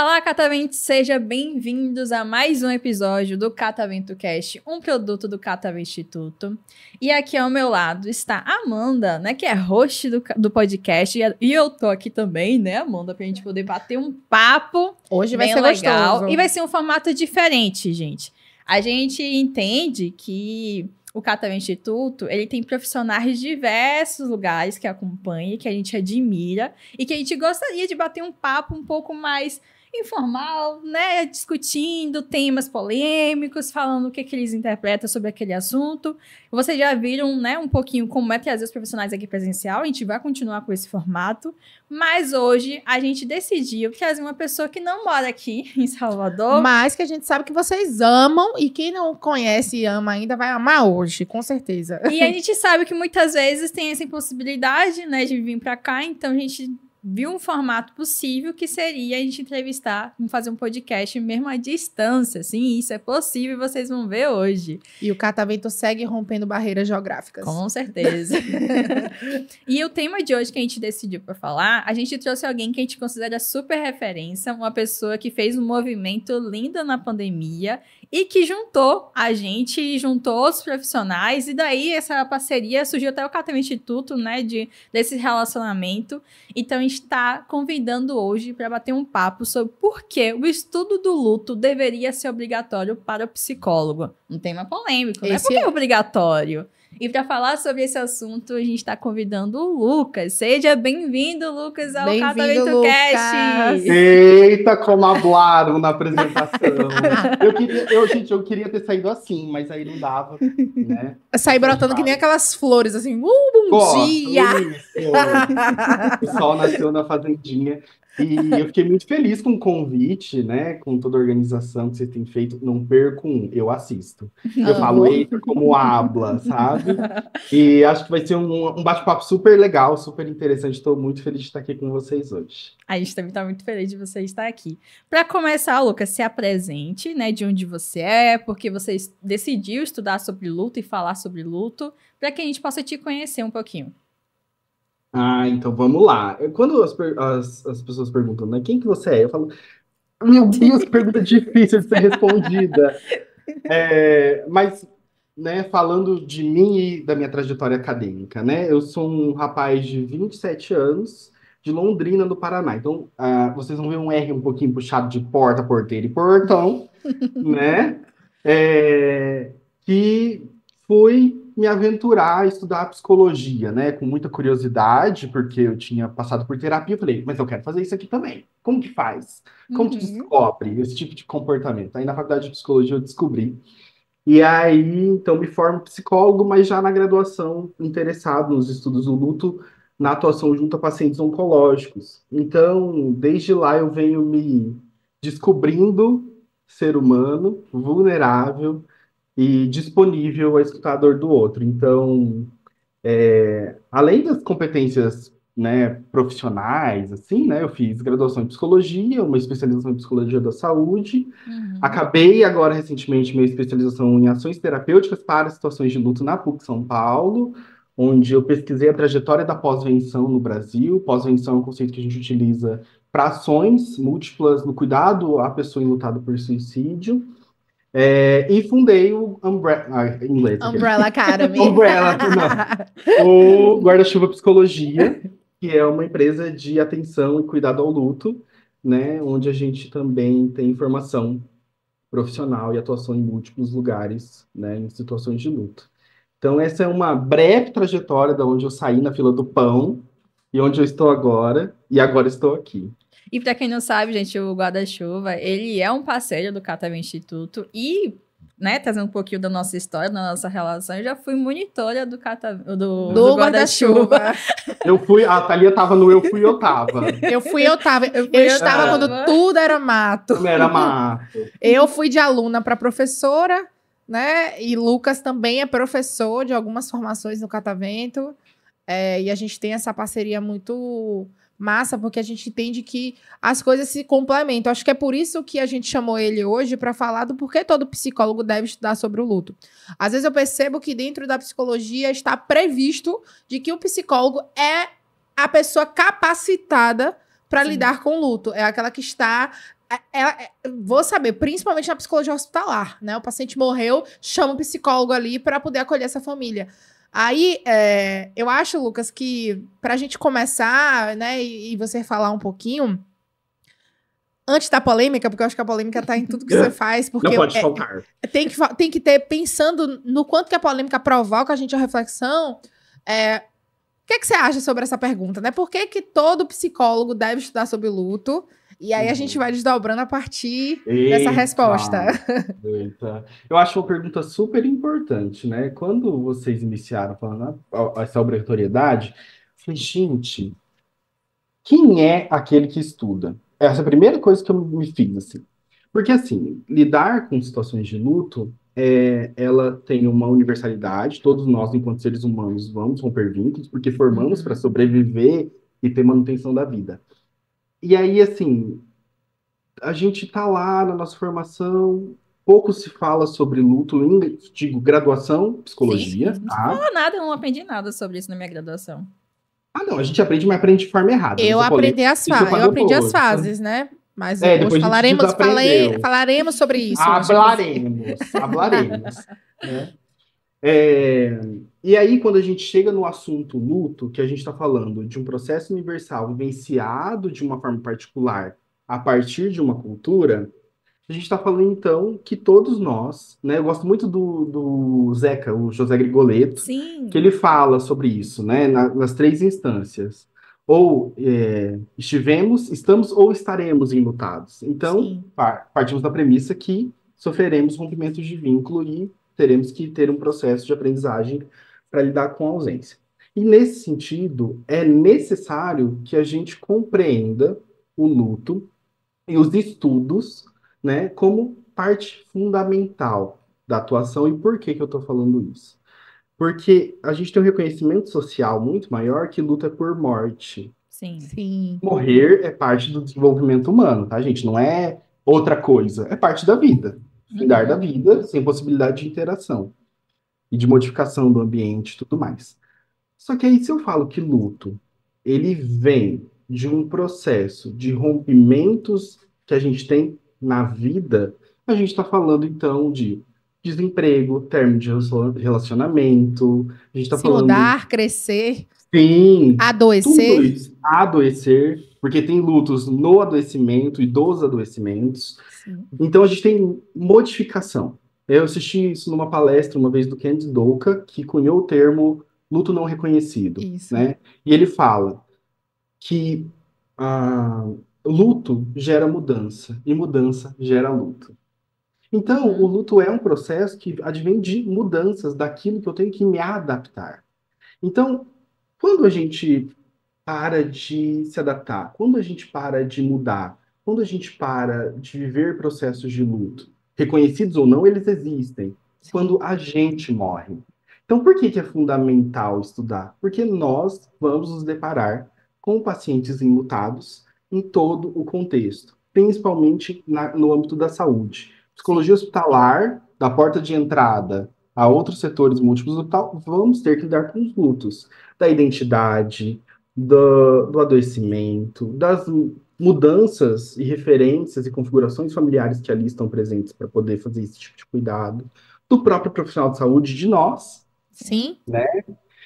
Olá, Catavento, sejam bem-vindos a mais um episódio do Catavento Cast, um produto do Catavento Instituto. E aqui ao meu lado está a Amanda, né, que é host do podcast, e eu tô aqui também, né, Amanda, pra gente poder bater um papo. Hoje vai bem ser legal. gostoso. E vai ser um formato diferente, gente. A gente entende que o Catavento Instituto, ele tem profissionais de diversos lugares que acompanham, que a gente admira e que a gente gostaria de bater um papo um pouco mais informal, né, discutindo temas polêmicos, falando o que eles interpretam sobre aquele assunto. Vocês já viram, né, um pouquinho como é trazer os profissionais aqui presencial, a gente vai continuar com esse formato, mas hoje a gente decidiu trazer uma pessoa que não mora aqui em Salvador. Mas que a gente sabe que vocês amam e quem não conhece e ama ainda vai amar hoje, com certeza. E a gente sabe que muitas vezes tem essa impossibilidade, né, de vir pra cá, então a gente viu um formato possível que seria a gente entrevistar, fazer um podcast mesmo à distância. Sim, isso é possível e vocês vão ver hoje. E o Catavento segue rompendo barreiras geográficas. Com certeza. E o tema de hoje que a gente decidiu para falar, a gente trouxe alguém que a gente considera super referência, uma pessoa que fez um movimento lindo na pandemia e que juntou a gente, juntou os profissionais, e daí essa parceria surgiu até o Catavento Instituto, né, desse relacionamento. Então, a gente está convidando hoje para bater um papo sobre por que o estudo do luto deveria ser obrigatório para o psicólogo. Um tema polêmico, né? Por que é obrigatório? E para falar sobre esse assunto, a gente está convidando o Lucas. Seja bem-vindo, Lucas, ao Catavento Cast. Eita, como hablaram na apresentação. Eu queria ter saído assim, mas aí não dava, né? Sair brotando que nem aquelas flores, assim, bom dia! Isso. O sol nasceu na fazendinha. E eu fiquei muito feliz com o convite, né? Com toda a organização que vocês têm feito. Não perco um, eu assisto. Eu falo, eita, como habla, sabe? E acho que vai ser um bate-papo super legal, super interessante. Estou muito feliz de estar aqui com vocês hoje. A gente também está muito feliz de você estar aqui. Para começar, Lucas, se apresente, né? De onde você é, porque você decidiu estudar sobre luto e falar sobre luto, para que a gente possa te conhecer um pouquinho. Então vamos lá. Quando as pessoas perguntam, né, quem que você é? Eu falo, meu Deus, que pergunta difícil de ser respondida. Mas, né, falando de mim e da minha trajetória acadêmica, né, eu sou um rapaz de 27 anos, de Londrina, no Paraná. Então, vocês vão ver um R um pouquinho puxado de porta, porteira e portão, né, que fui me aventurar a estudar psicologia, né? Com muita curiosidade, porque eu tinha passado por terapia. Eu falei, mas eu quero fazer isso aqui também. Como que faz? Como que descobre esse tipo de comportamento? Aí na faculdade de psicologia eu descobri. E aí, então, me formo psicólogo, mas já na graduação interessado nos estudos do luto, na atuação junto a pacientes oncológicos. Então, desde lá eu venho me descobrindo ser humano, vulnerável, e disponível a escutar a dor do outro. Então, além das competências, né, profissionais, assim, né, eu fiz graduação em psicologia, uma especialização em psicologia da saúde, acabei agora recentemente minha especialização em ações terapêuticas para situações de luto na PUC São Paulo, onde eu pesquisei a trajetória da pós-venção no Brasil. Pós-venção é um conceito que a gente utiliza para ações múltiplas no cuidado à pessoa enlutada por suicídio. E fundei o Umbrella, em inglês, Umbrella Academy. Umbrella, não. O Guarda-Chuva Psicologia, que é uma empresa de atenção e cuidado ao luto, né, onde a gente também tem formação profissional e atuação em múltiplos lugares, né, em situações de luto. Então, essa é uma breve trajetória de onde eu saí na fila do pão e onde eu estou agora, e agora estou aqui. E para quem não sabe, gente, o Guarda-Chuva, ele é um parceiro do Catavento Instituto e, né, trazendo um pouquinho da nossa história, da nossa relação, eu já fui monitora do Guarda-Chuva. A Thalia tava no Eu Fui, Eu Tava. Eu estava quando tudo era mato. Era mato. Eu fui de aluna para professora, né, e Lucas também é professor de algumas formações no Catavento, e a gente tem essa parceria muito massa, porque a gente entende que as coisas se complementam. Acho que é por isso que a gente chamou ele hoje para falar do porquê todo psicólogo deve estudar sobre o luto. Às vezes eu percebo que dentro da psicologia está previsto de que o psicólogo é a pessoa capacitada para lidar com o luto. É aquela que está Vou saber, principalmente na psicologia hospitalar, né? O paciente morreu, chama o psicólogo ali para poder acolher essa família. Aí, eu acho, Lucas, que pra gente começar, né, e você falar um pouquinho, antes da polêmica, porque eu acho que a polêmica tá em tudo que você faz, porque Não pode faltar. tem que ter, pensando no quanto que a polêmica provoca a gente a reflexão, o que é que você acha sobre essa pergunta, né? Por que que todo psicólogo deve estudar sobre o luto? E aí a gente vai desdobrando a partir dessa resposta. Eita. Eu acho uma pergunta super importante, né? Quando vocês iniciaram falando essa obrigatoriedade, eu falei, gente, quem é aquele que estuda? Essa é a primeira coisa que eu me fiz, assim. Porque, assim, lidar com situações de luto, ela tem uma universalidade. Todos nós, enquanto seres humanos, vamos romper vínculos, porque formamos para sobreviver e ter manutenção da vida. E aí, assim, a gente tá lá na nossa formação, pouco se fala sobre luto, digo, graduação, psicologia, Sim. tá? Não, nada, eu não aprendi nada sobre isso na minha graduação. Ah, não, a gente aprende, mas aprende de forma errada. Eu aprendi as fases, né? Mas hoje depois a gente desaprendeu. falaremos sobre isso. Hablaremos, né? E aí, quando a gente chega no assunto luto, que a gente está falando de um processo universal vivenciado de uma forma particular a partir de uma cultura, a gente está falando, então, que todos nós, né? Eu gosto muito do Zeca, o José Grigoletto, Sim. que ele fala sobre isso, né? Nas três instâncias. Ou estamos ou estaremos enlutados. Então, partimos da premissa que sofreremos rompimentos de vínculo e teremos que ter um processo de aprendizagem para lidar com a ausência. E, nesse sentido, é necessário que a gente compreenda o luto e os estudos, né, como parte fundamental da atuação. E por que que eu estou falando isso? Porque a gente tem um reconhecimento social muito maior que luta por morte. Sim. Morrer é parte do desenvolvimento humano, tá, gente? Não é outra coisa, é parte da vida. Findar da vida, sem possibilidade de interação e de modificação do ambiente e tudo mais. Só que aí, se eu falo que luto, ele vem de um processo de rompimentos que a gente tem na vida, a gente está falando, então, de desemprego, término de relacionamento, a gente está falando... mudar, crescer... Sim, adoecer. Tudo isso, adoecer, porque tem lutos no adoecimento e dos adoecimentos. Sim. Então a gente tem modificação. Eu assisti isso numa palestra uma vez do Candice Doka, que cunhou o termo luto não reconhecido, né? E ele fala que luto gera mudança e mudança gera luto. Então, o luto é um processo que advém de mudanças daquilo que eu tenho que me adaptar. Então, quando a gente para de se adaptar, quando a gente para de mudar, quando a gente para de viver processos de luto, reconhecidos ou não, eles existem. Sim. Quando a gente morre. Então, por que que é fundamental estudar? Porque nós vamos nos deparar com pacientes enlutados em todo o contexto, principalmente no âmbito da saúde. Psicologia hospitalar, da porta de entrada a outros setores múltiplos do hospital, vamos ter que lidar com os lutos da identidade, do adoecimento, das mudanças e referências e configurações familiares que ali estão presentes para poder fazer esse tipo de cuidado, do próprio profissional de saúde, de nós. Sim. Né?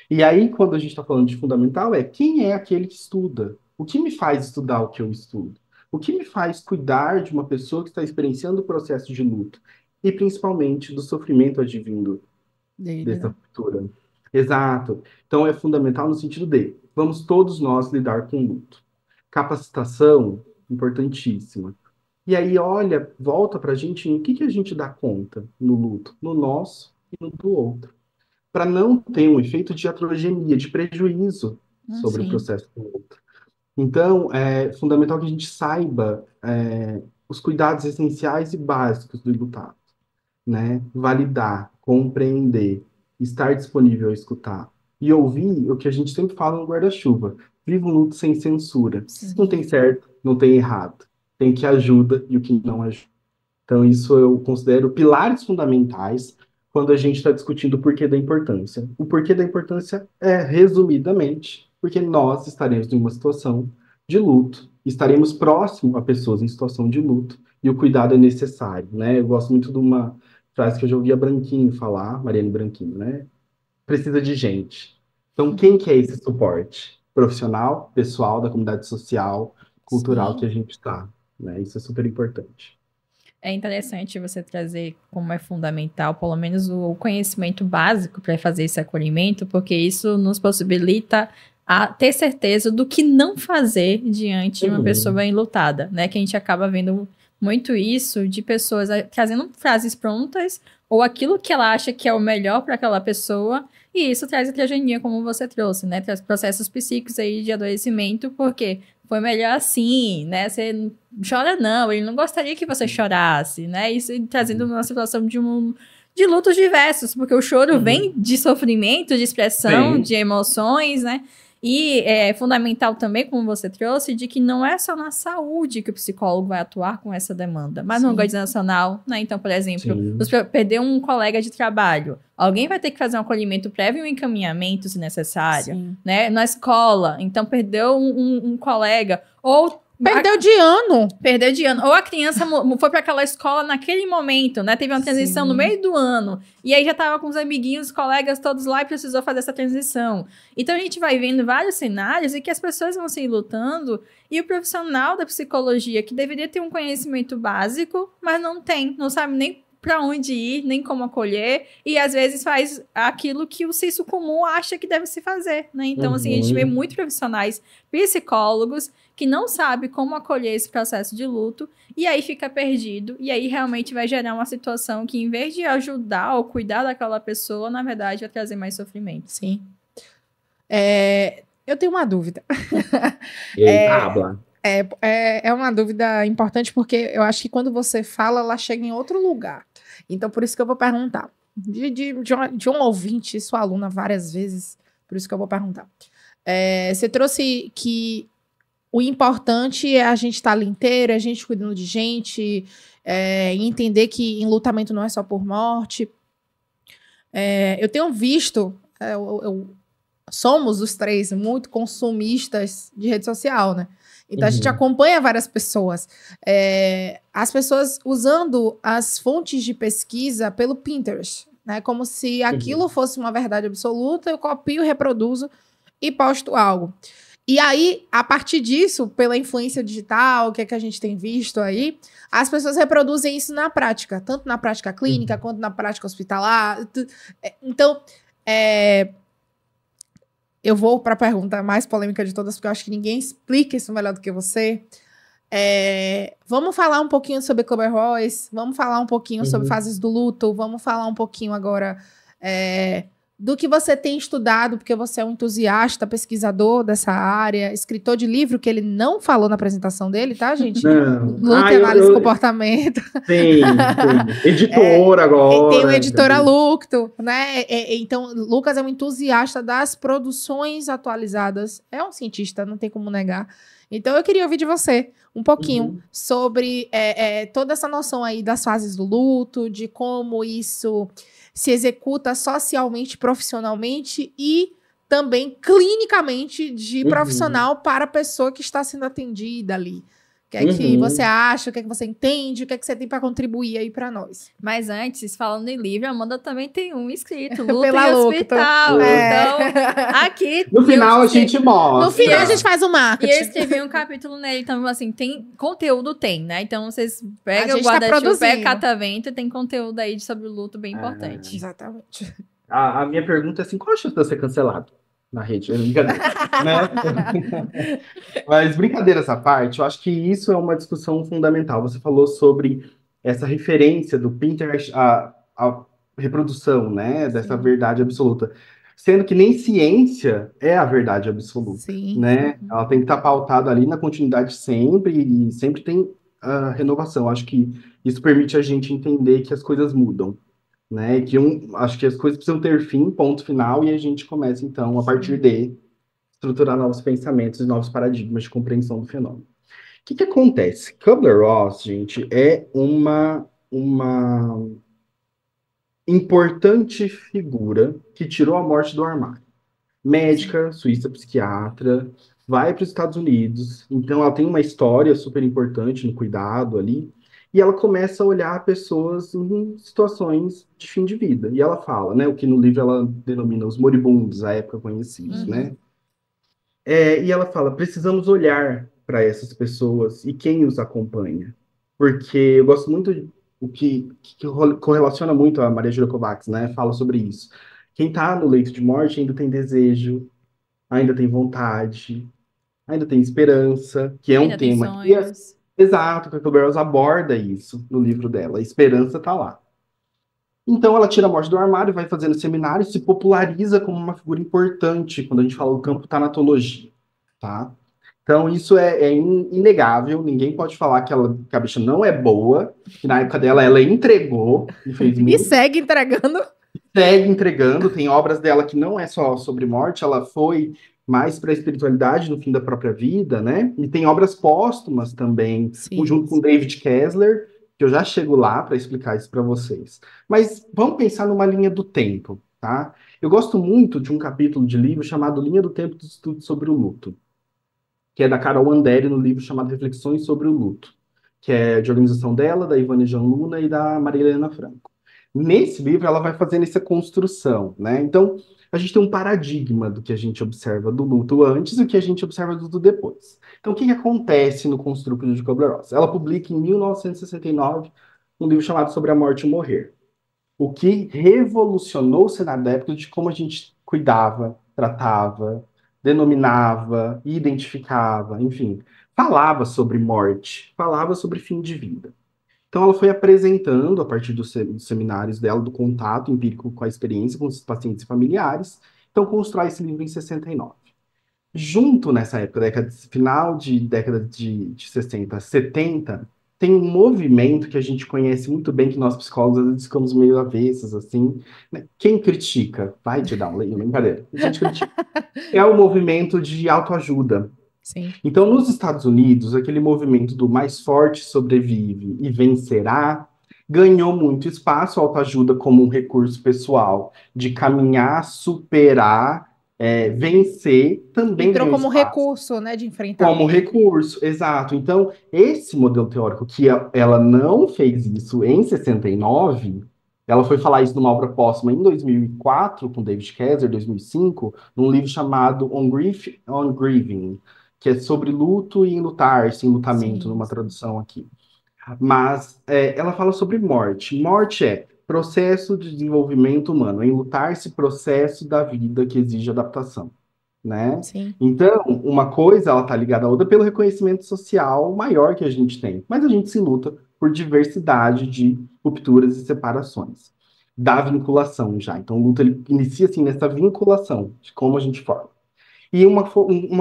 E aí, quando a gente está falando de fundamental, quem é aquele que estuda? O que me faz estudar o que eu estudo? O que me faz cuidar de uma pessoa que está experienciando o processo de luto? E principalmente do sofrimento advindo dessa ruptura. Exato. Então é fundamental no sentido de vamos todos nós lidar com luto. Capacitação, importantíssima. E aí, olha, volta pra gente em que a gente dá conta no luto, no nosso e no do outro. Para não ter um efeito de atrogenia, de prejuízo sobre o processo do outro. Então, é fundamental que a gente saiba os cuidados essenciais e básicos do enlutado, né? Validar, compreender, estar disponível a escutar e ouvir o que a gente sempre fala no guarda-chuva. Viva um luto sem censura. Sim. Não tem certo, não tem errado. Tem o que ajuda e o que não ajuda. Então, isso eu considero pilares fundamentais quando a gente está discutindo o porquê da importância. O porquê da importância é, resumidamente, porque nós estaremos em uma situação de luto estaremos próximo a pessoas em situação de luto e o cuidado é necessário, né? Eu gosto muito de uma frase que eu já ouvi a Branquinho falar, Mariane Branquinho, né? Precisa de gente. Então, quem que é esse suporte? Profissional, pessoal, da comunidade social, cultural que Sim, a gente está, né? Isso é super importante. É interessante você trazer como é fundamental, pelo menos o conhecimento básico para fazer esse acolhimento, porque isso nos possibilita a ter certeza do que não fazer diante de uma Uhum. pessoa enlutada, né? Que a gente acaba vendo muito isso de pessoas trazendo frases prontas ou aquilo que ela acha que é o melhor para aquela pessoa, e isso traz a tragédia, como você trouxe, né? Traz processos psíquicos aí de adoecimento, porque foi melhor assim, né? Você chora não, ele não gostaria que você chorasse, né? Isso trazendo uma situação de lutos diversos, porque o choro Uhum. vem de sofrimento, de expressão, Bem, de emoções, né? E é fundamental também, como você trouxe, de que não é só na saúde que o psicólogo vai atuar com essa demanda, mas no sim, organizacional, né? Então, por exemplo, sim. perder um colega de trabalho, alguém vai ter que fazer um acolhimento prévio e um encaminhamento, se necessário, sim. né? Na escola, então perdeu um colega, ou Perdeu de ano. perdeu de ano, ou a criança foi para aquela escola naquele momento, né? Teve uma transição no Sim, meio do ano, e aí já tava com os amiguinhos, os colegas todos lá e precisou fazer essa transição. Então a gente vai vendo vários cenários e que as pessoas vão se lutando, e o profissional da psicologia, que deveria ter um conhecimento básico, mas não tem, não sabe nem para onde ir, nem como acolher, e às vezes faz aquilo que o senso comum acha que deve se fazer, né? Então, assim, a gente vê Uhum. muitos profissionais psicólogos que não sabe como acolher esse processo de luto, e aí fica perdido, e aí realmente vai gerar uma situação que, em vez de ajudar ou cuidar daquela pessoa, na verdade vai trazer mais sofrimento. sim. Eu tenho uma dúvida. Eita, habla. É uma dúvida importante porque eu acho que quando você fala, ela chega em outro lugar. Então, por isso que eu vou perguntar. De um ouvinte, sua aluna, várias vezes, por isso que eu vou perguntar. Você trouxe que o importante é a gente estar ali inteiro, é a gente cuidando de gente, e entender que enlutamento não é só por morte. Eu tenho visto, somos os três muito consumistas de rede social, né? Então a gente Uhum. acompanha várias pessoas. As pessoas usando as fontes de pesquisa pelo Pinterest, né? Como se Uhum. aquilo fosse uma verdade absoluta, eu copio, reproduzo e posto algo. E aí, a partir disso, pela influência digital, o que é que a gente tem visto aí, as pessoas reproduzem isso na prática, tanto na prática clínica Uhum. quanto na prática hospitalar. Então, é, eu vou para a pergunta mais polêmica de todas, porque eu acho que ninguém explica isso melhor do que você. Vamos falar um pouquinho sobre Kubler-Ross, vamos falar um pouquinho sobre Uhum. fases do luto, vamos falar um pouquinho agora do que você tem estudado, porque você é um entusiasta, pesquisador dessa área, escritor de livro que ele não falou na apresentação dele, tá, gente? Não. Luta Ah, e análise de comportamento. sim, sim. É, Editor Tem o agora. editora Lucto, né? Então, Lucas é um entusiasta das produções atualizadas. É um cientista, não tem como negar. Então, eu queria ouvir de você um pouquinho Uhum. sobre toda essa noção aí das fases do luto, de como isso se executa socialmente, profissionalmente e também clinicamente de Uhum. profissional para a pessoa que está sendo atendida ali. O que é que você Uhum. acha? O que é que você entende? O que é que você tem para contribuir aí para nós? Mas antes, falando em livro, a Amanda também tem um escrito, Luta Pela em Lucto. Hospital. Então, aqui, No final a gente No e final a mostra. gente faz o e eu marketing. escrevi um capítulo nele, então, assim, tem conteúdo, tem, né? Então, vocês A pegam o gente está guarda-chuva, pega o produzindo. catavento, tem conteúdo aí sobre o luto bem Ah, importante. Exatamente. a minha pergunta é assim, qual a chance de eu ser cancelado na rede? Brincadeira, né? Mas brincadeiras à parte, eu acho que isso é uma discussão fundamental. Você falou sobre essa referência do Pinterest à reprodução, né, dessa Sim, verdade absoluta. Sendo que nem ciência é a verdade absoluta, sim. né? Uhum. Ela tem que estar pautada ali na continuidade sempre e sempre tem renovação. Acho que isso permite a gente entender que as coisas mudam, né? E que acho que as coisas precisam ter fim, ponto final, e a gente começa então a partir Sim. de estruturar novos pensamentos e novos paradigmas de compreensão do fenômeno. O que que acontece? Kubler-Ross, gente, é uma importante figura que tirou a morte do armário. Sim. Médica, suíça psiquiatra, vai para os Estados Unidos, então ela tem uma história super importante no cuidado ali, e ela começa a olhar pessoas em situações de fim de vida. E ela fala, né, o que no livro ela denomina os moribundos, à época conhecidos, Uhum. né? E ela fala, precisamos olhar para essas pessoas e quem os acompanha. Porque eu gosto muito, o que correlaciona muito a Maria Júlia Kovacs, né? Fala sobre isso. Quem está no leito de morte ainda tem desejo, ainda tem vontade, ainda tem esperança, que é um Ainda tem tema que sonhos. exato, que a Kubler Ross aborda isso no livro dela. A esperança está lá. Então ela tira a morte do armário, vai fazendo seminários, se populariza como uma figura importante quando a gente fala do campo tanatologia, tá? Então isso é inegável, ninguém pode falar que a bicha não é boa, que na época dela ela entregou e fez E muito, segue entregando. segue entregando, tem obras dela que não é só sobre morte, ela foi mais para a espiritualidade no fim da própria vida, né? E tem obras póstumas também, Sim. junto com David Kessler, que eu já chego lá para explicar isso para vocês. Mas vamos pensar numa linha do tempo, tá? Eu gosto muito de um capítulo de livro chamado Linha do Tempo do Estudo sobre o Luto, que é da Carol Andere, no livro chamado Reflexões sobre o Luto, que é de organização dela, da Ivane Jean Luna e da Maria Helena Franco. Nesse livro, ela vai fazendo essa construção, né? Então, a gente tem um paradigma do que a gente observa do luto antes e o que a gente observa do luto depois. Então, o que que acontece no Construto de Kubler-Ross? Ela publica em 1969 um livro chamado Sobre a Morte e o Morrer, o que revolucionou o cenário da época de como a gente cuidava, tratava, denominava, identificava, enfim, falava sobre morte, falava sobre fim de vida. Então, ela foi apresentando, a partir dos seminários dela, do contato empírico com a experiência com os pacientes e familiares. Então, constrói esse livro em 69. Junto nessa época, final de década de 60, 70, tem um movimento que a gente conhece muito bem, que nós psicólogos às vezes ficamos meio avessos, assim, né? Quem critica vai te dar um leio, brincadeira. A gente critica. É o movimento de autoajuda. Sim. Então, nos Estados Unidos, aquele movimento do mais forte sobrevive e vencerá ganhou muito espaço, a autoajuda como um recurso pessoal de caminhar, superar, vencer, também Entrou ganhou como espaço. recurso, né, de Como enfrentamento. recurso, exato. Então, esse modelo teórico, que ela não fez isso em 69, ela foi falar isso numa obra póstuma em 2004, com David Kessler, 2005, num livro chamado On Grief, On Grieving, que é sobre luto e enlutar-se, enlutamento, Sim, numa sim. tradução aqui. Mas ela fala sobre morte. Morte é processo de desenvolvimento humano, enlutar-se processo da vida que exige adaptação, né? Sim. Então, uma coisa ela tá ligada à outra pelo reconhecimento social maior que a gente tem, mas a gente se luta por diversidade de rupturas e separações da vinculação já. Então, o luto ele inicia assim nessa vinculação de como a gente forma. E uma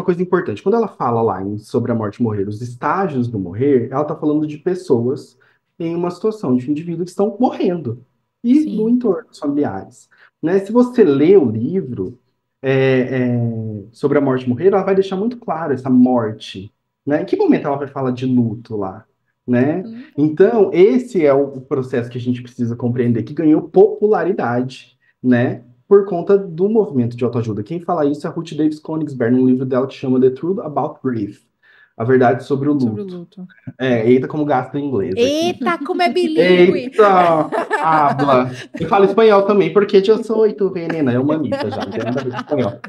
coisa importante, quando ela fala lá sobre a morte e morrer, os estágios do morrer, ela está falando de pessoas em uma situação de fim de vida que estão morrendo e no Sim. entorno dos familiares. Né? Se você lê o livro sobre a morte e morrer, ela vai deixar muito claro essa morte. Né? Em que momento ela vai falar de luto lá? Né? Uhum. Então, esse é o processo que a gente precisa compreender, que ganhou popularidade, né? Por conta do movimento de autoajuda. Quem fala isso é a Ruth Davis Konigsberg, num livro dela que chama The Truth About Grief, A Verdade sobre o Sobre o Luto. luto. Eita, como gasto em inglês aqui. Eita, como é bilíngue! Eita, habla. Eu falo espanhol também, porque eu sou oito venena, é humanita já, não tem nada a ver com espanhol.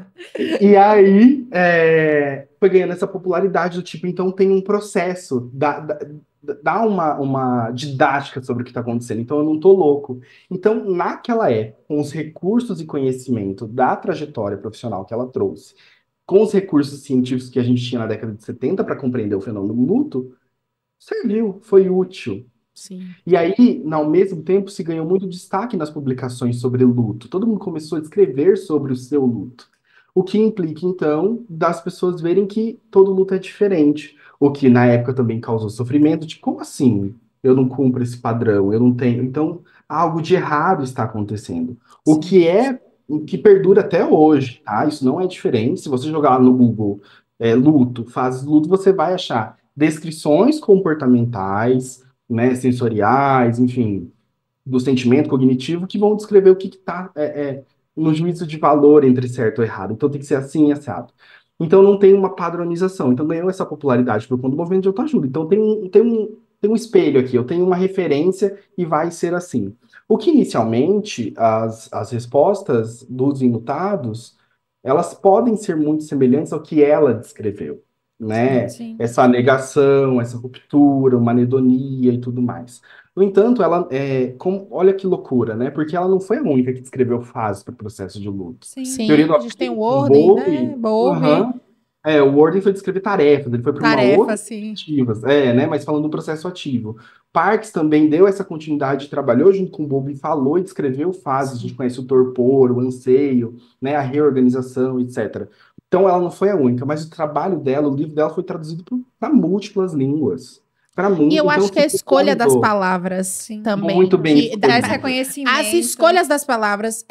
E aí, foi ganhando essa popularidade do tipo, então tem um processo, dá uma didática sobre o que está acontecendo, então eu não tô louco. Então, naquela época, com os recursos e conhecimento da trajetória profissional que ela trouxe, com os recursos científicos que a gente tinha na década de 70 para compreender o fenômeno do luto, serviu, foi útil. Sim. E aí, ao mesmo tempo, se ganhou muito destaque nas publicações sobre luto. Todo mundo começou a escrever sobre o seu luto. O que implica, então, das pessoas verem que todo luto é diferente. O que na época também causou sofrimento, de como assim? Eu não cumpro esse padrão, eu não tenho. Então, algo de errado está acontecendo. O Sim. o que perdura até hoje, tá? Isso não é diferente. Se você jogar lá no Google, luto, fases luto, você vai achar descrições comportamentais, né, sensoriais, enfim, do sentimento cognitivo, que vão descrever o que está no juízo de valor entre certo e errado. Então tem que ser assim e assado. Então não tem uma padronização. Então ganhou essa popularidade por conta do movimento de autoajuda. Então tem um espelho aqui, eu tenho uma referência e vai ser assim. O que inicialmente as respostas dos enlutados, elas podem ser muito semelhantes ao que ela descreveu, Sim, né? sim. Essa negação, essa ruptura, uma anedonia e tudo mais. No entanto, olha que loucura, né? Porque ela não foi a única que descreveu fases para o processo de luto. Sim. Teoria Sim, do a gente tem o apego, Worden, né? Bowlby, Bowlby, aham, o Worden foi descrever tarefas, ele foi para uma tarefa, outra sim. ativas, né? Mas falando do processo ativo. Parks também deu essa continuidade, trabalhou junto com o Bowlby, falou e descreveu fases, a gente conhece o torpor, o anseio, né? A reorganização, etc. Então ela não foi a única, mas o trabalho dela, o livro dela foi traduzido para múltiplas línguas. E eu Então acho que a se escolha das popularizou. palavras Sim. também, Muito bem Traz escolhido. reconhecimento. as escolhas das palavras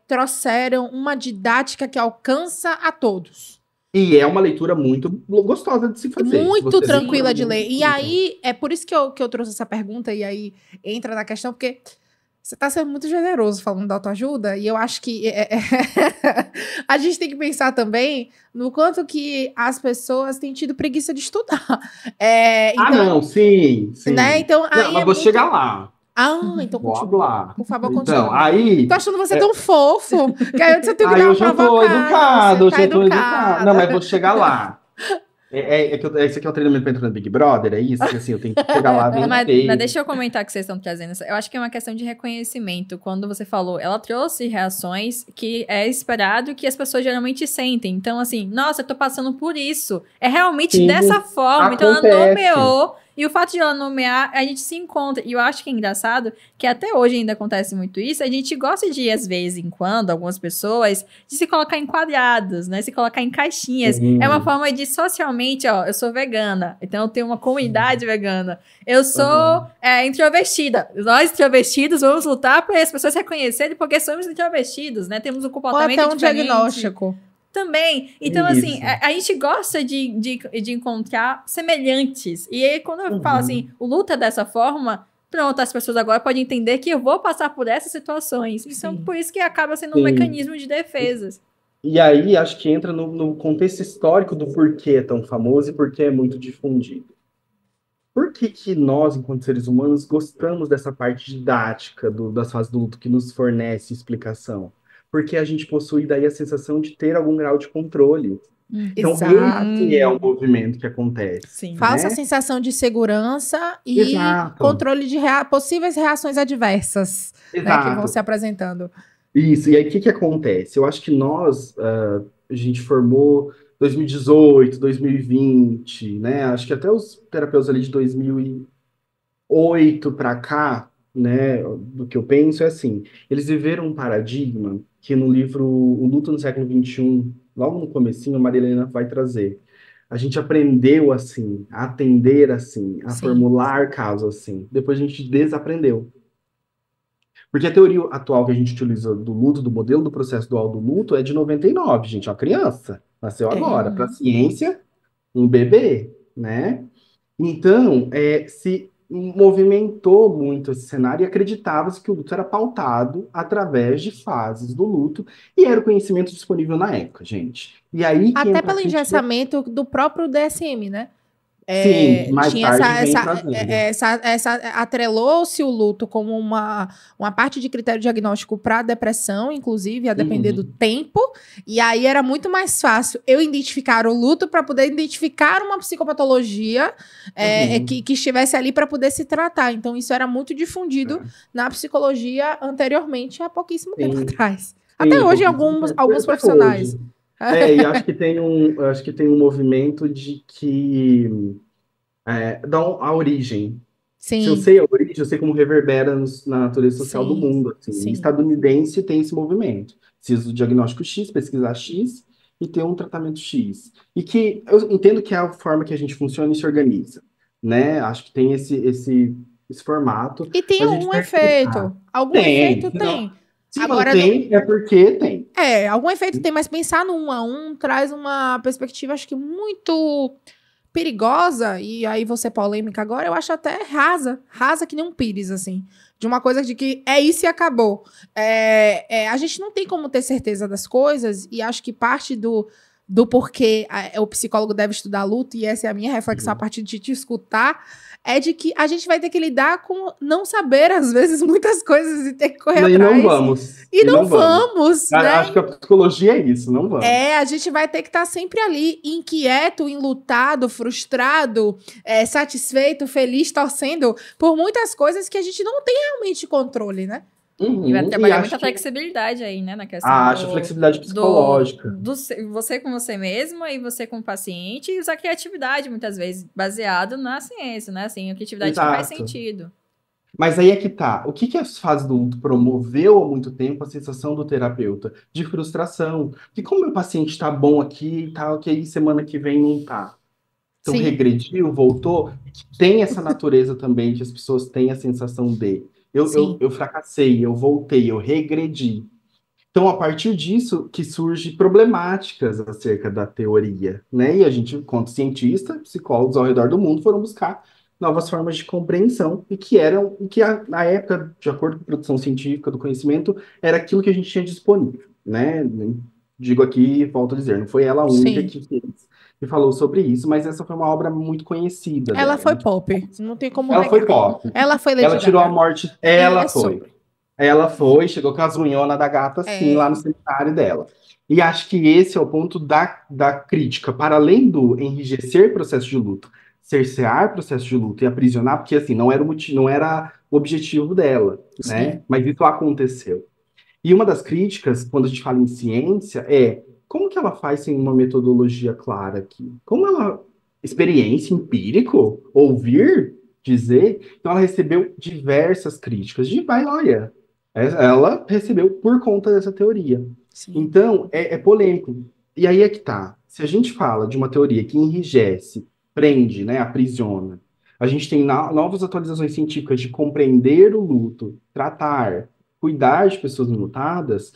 trouxeram uma didática que alcança a todos. E é uma leitura muito gostosa de se fazer. Se Muito você tranquila lê, de ler. E então. aí, é por isso que eu trouxe essa pergunta, e aí entra na questão, porque você está sendo muito generoso falando da autoajuda, e eu acho que a gente tem que pensar também no quanto que as pessoas têm tido preguiça de estudar. Então, Não, sim, sim. né? Então, Não, aí mas é vou muito... chegar lá. Então Vou continua. lá. Por favor, Então, continue. aí. Tô achando você tão fofo, que aí eu tenho que dar Eu uma já tô provocada. educado, eu Você tá já tô educado. Não, educada. mas vou chegar lá. Esse aqui é o treinamento para entrar no Big Brother, é isso? Que, assim, eu tenho que chegar lá bem Mas feio. deixa eu comentar que vocês estão trazendo. Eu acho que é uma questão de reconhecimento. Quando você falou, ela trouxe reações que é esperado que as pessoas geralmente sentem. Então, assim, nossa, eu tô passando por isso. É realmente Sim, dessa forma. Então, ela acontece. nomeou. E o fato de ela nomear, a gente se encontra. E eu acho que é engraçado que até hoje ainda acontece muito isso. A gente gosta de, às vezes em quando, algumas pessoas, de se colocar em quadrados, né? Se colocar em caixinhas. É uma forma de, socialmente, ó, eu sou vegana. Então, eu tenho uma comunidade vegana. Eu sou introvertida. Nós, introvertidos, vamos lutar para as pessoas reconhecerem porque somos introvertidos, né? Temos um Ou comportamento até um diferente. diagnóstico. Também. Então, Isso. assim, a gente gosta de encontrar semelhantes. E aí, quando eu falo assim, o luta dessa forma, pronto, as pessoas agora podem entender que eu vou passar por essas situações. Então, Sim. por isso que acaba sendo um Sim. mecanismo de defesas. E aí, acho que entra no contexto histórico do porquê é tão famoso e porquê é muito difundido. Por que que nós, enquanto seres humanos, gostamos dessa parte didática das fases do luto que nos fornece explicação? Porque a gente possui daí a sensação de ter algum grau de controle. Então, Exato. esse é o movimento que acontece. Sim. Falsa né? sensação de segurança e Exato. controle de possíveis reações adversas, né, que vão Exato. se apresentando. Isso, e aí o que acontece? Eu acho que nós, a gente formou 2018, 2020, né? Acho que até os terapeutas ali de 2008 para cá, né? Do que eu penso é assim, eles viveram um paradigma que no livro O Luto no Século XXI, logo no comecinho, a Maria Helena vai trazer. A gente aprendeu assim, a atender assim, a Sim. formular casos assim. Depois a gente desaprendeu. Porque a teoria atual que a gente utiliza do luto, do modelo do processo dual do luto, é de 99, gente, é uma criança. Nasceu agora. Para a ciência, um bebê, né? Então, se movimentou muito esse cenário e acreditava-se que o luto era pautado através de fases do luto e era o conhecimento disponível na época, gente. E aí que Até entra a pelo crítica. engessamento do próprio DSM, né? Sim, que mais Tinha tarde vem trazendo. atrelou-se o luto como uma parte de critério diagnóstico para depressão, inclusive, a depender do tempo. E aí era muito mais fácil eu identificar o luto para poder identificar uma psicopatologia que estivesse ali para poder se tratar. Então, isso era muito difundido na psicologia anteriormente, há pouquíssimo tempo atrás. Até hoje, em alguns profissionais. Hoje. E acho que tem um movimento de que dá a origem. Sim. Se eu sei a origem, eu sei como reverbera na natureza social do Sim, mundo. Assim. sim. O estadunidense tem esse movimento. Precisa do diagnóstico X, pesquisar X e ter um tratamento X. E que eu entendo que é a forma que a gente funciona e se organiza. Né? Acho que tem esse formato. E tem mas a gente algum vai efeito. explicar. Algum Tem. efeito tem. Se Agora, não tem, é porque tem. algum efeito tem, mas pensar no 1 a 1 traz uma perspectiva, acho que muito perigosa, e aí vou ser polêmica agora, eu acho até rasa que nem um pires, assim, de uma coisa de que é isso e acabou. A gente não tem como ter certeza das coisas, e acho que parte do porquê o psicólogo deve estudar luto, e essa é a minha reflexão a partir de te escutar, é de que a gente vai ter que lidar com não saber, às vezes, muitas coisas e ter que correr E atrás. não vamos. E não vamos, né? Acho que a psicologia é isso, não vamos. A gente vai ter que estar sempre ali, inquieto, enlutado, frustrado, satisfeito, feliz, torcendo por muitas coisas que a gente não tem realmente controle, né? E vai trabalhar muita flexibilidade aí, né? Na questão acho flexibilidade psicológica. Você com você mesmo e você com o paciente, e usar criatividade, muitas vezes, baseado na ciência, né? Assim, a criatividade que faz sentido. Mas aí é que tá. O que as fases do luto promoveu há muito tempo a sensação do terapeuta? De frustração. Que como meu paciente tá bom aqui e tal, que aí semana que vem não tá. Então regrediu, voltou. Tem essa natureza também que as pessoas têm a sensação de... Eu fracassei, eu voltei, eu regredi. Então, a partir disso que surgem problemáticas acerca da teoria, né? E a gente, enquanto cientista, psicólogos ao redor do mundo, foram buscar novas formas de compreensão e que na época, de acordo com a produção científica do conhecimento, era aquilo que a gente tinha disponível, né? Digo aqui, volto a dizer, não foi ela a única que falou sobre isso, mas essa foi uma obra muito conhecida. Ela foi pop, não tem como Ela foi pop. Ela foi Ela tirou a morte, ela foi. Ela foi, chegou com as unhonas da gata, assim, lá no seminário dela. E acho que esse é o ponto da crítica. Para além do enrijecer processo de luto, cercear processo de luto e aprisionar, porque, assim, não era o objetivo dela, né? Mas isso aconteceu. E uma das críticas, quando a gente fala em ciência, como que ela faz sem uma metodologia clara aqui? Como ela... Experiência, empírico? Ouvir? Dizer? Então, ela recebeu diversas críticas. Olha... Ela recebeu por conta dessa teoria. Então, é polêmico. E aí é que tá. Se a gente fala de uma teoria que enrijece, prende, né, aprisiona, a gente tem novas atualizações científicas de compreender o luto, tratar, cuidar de pessoas enlutadas,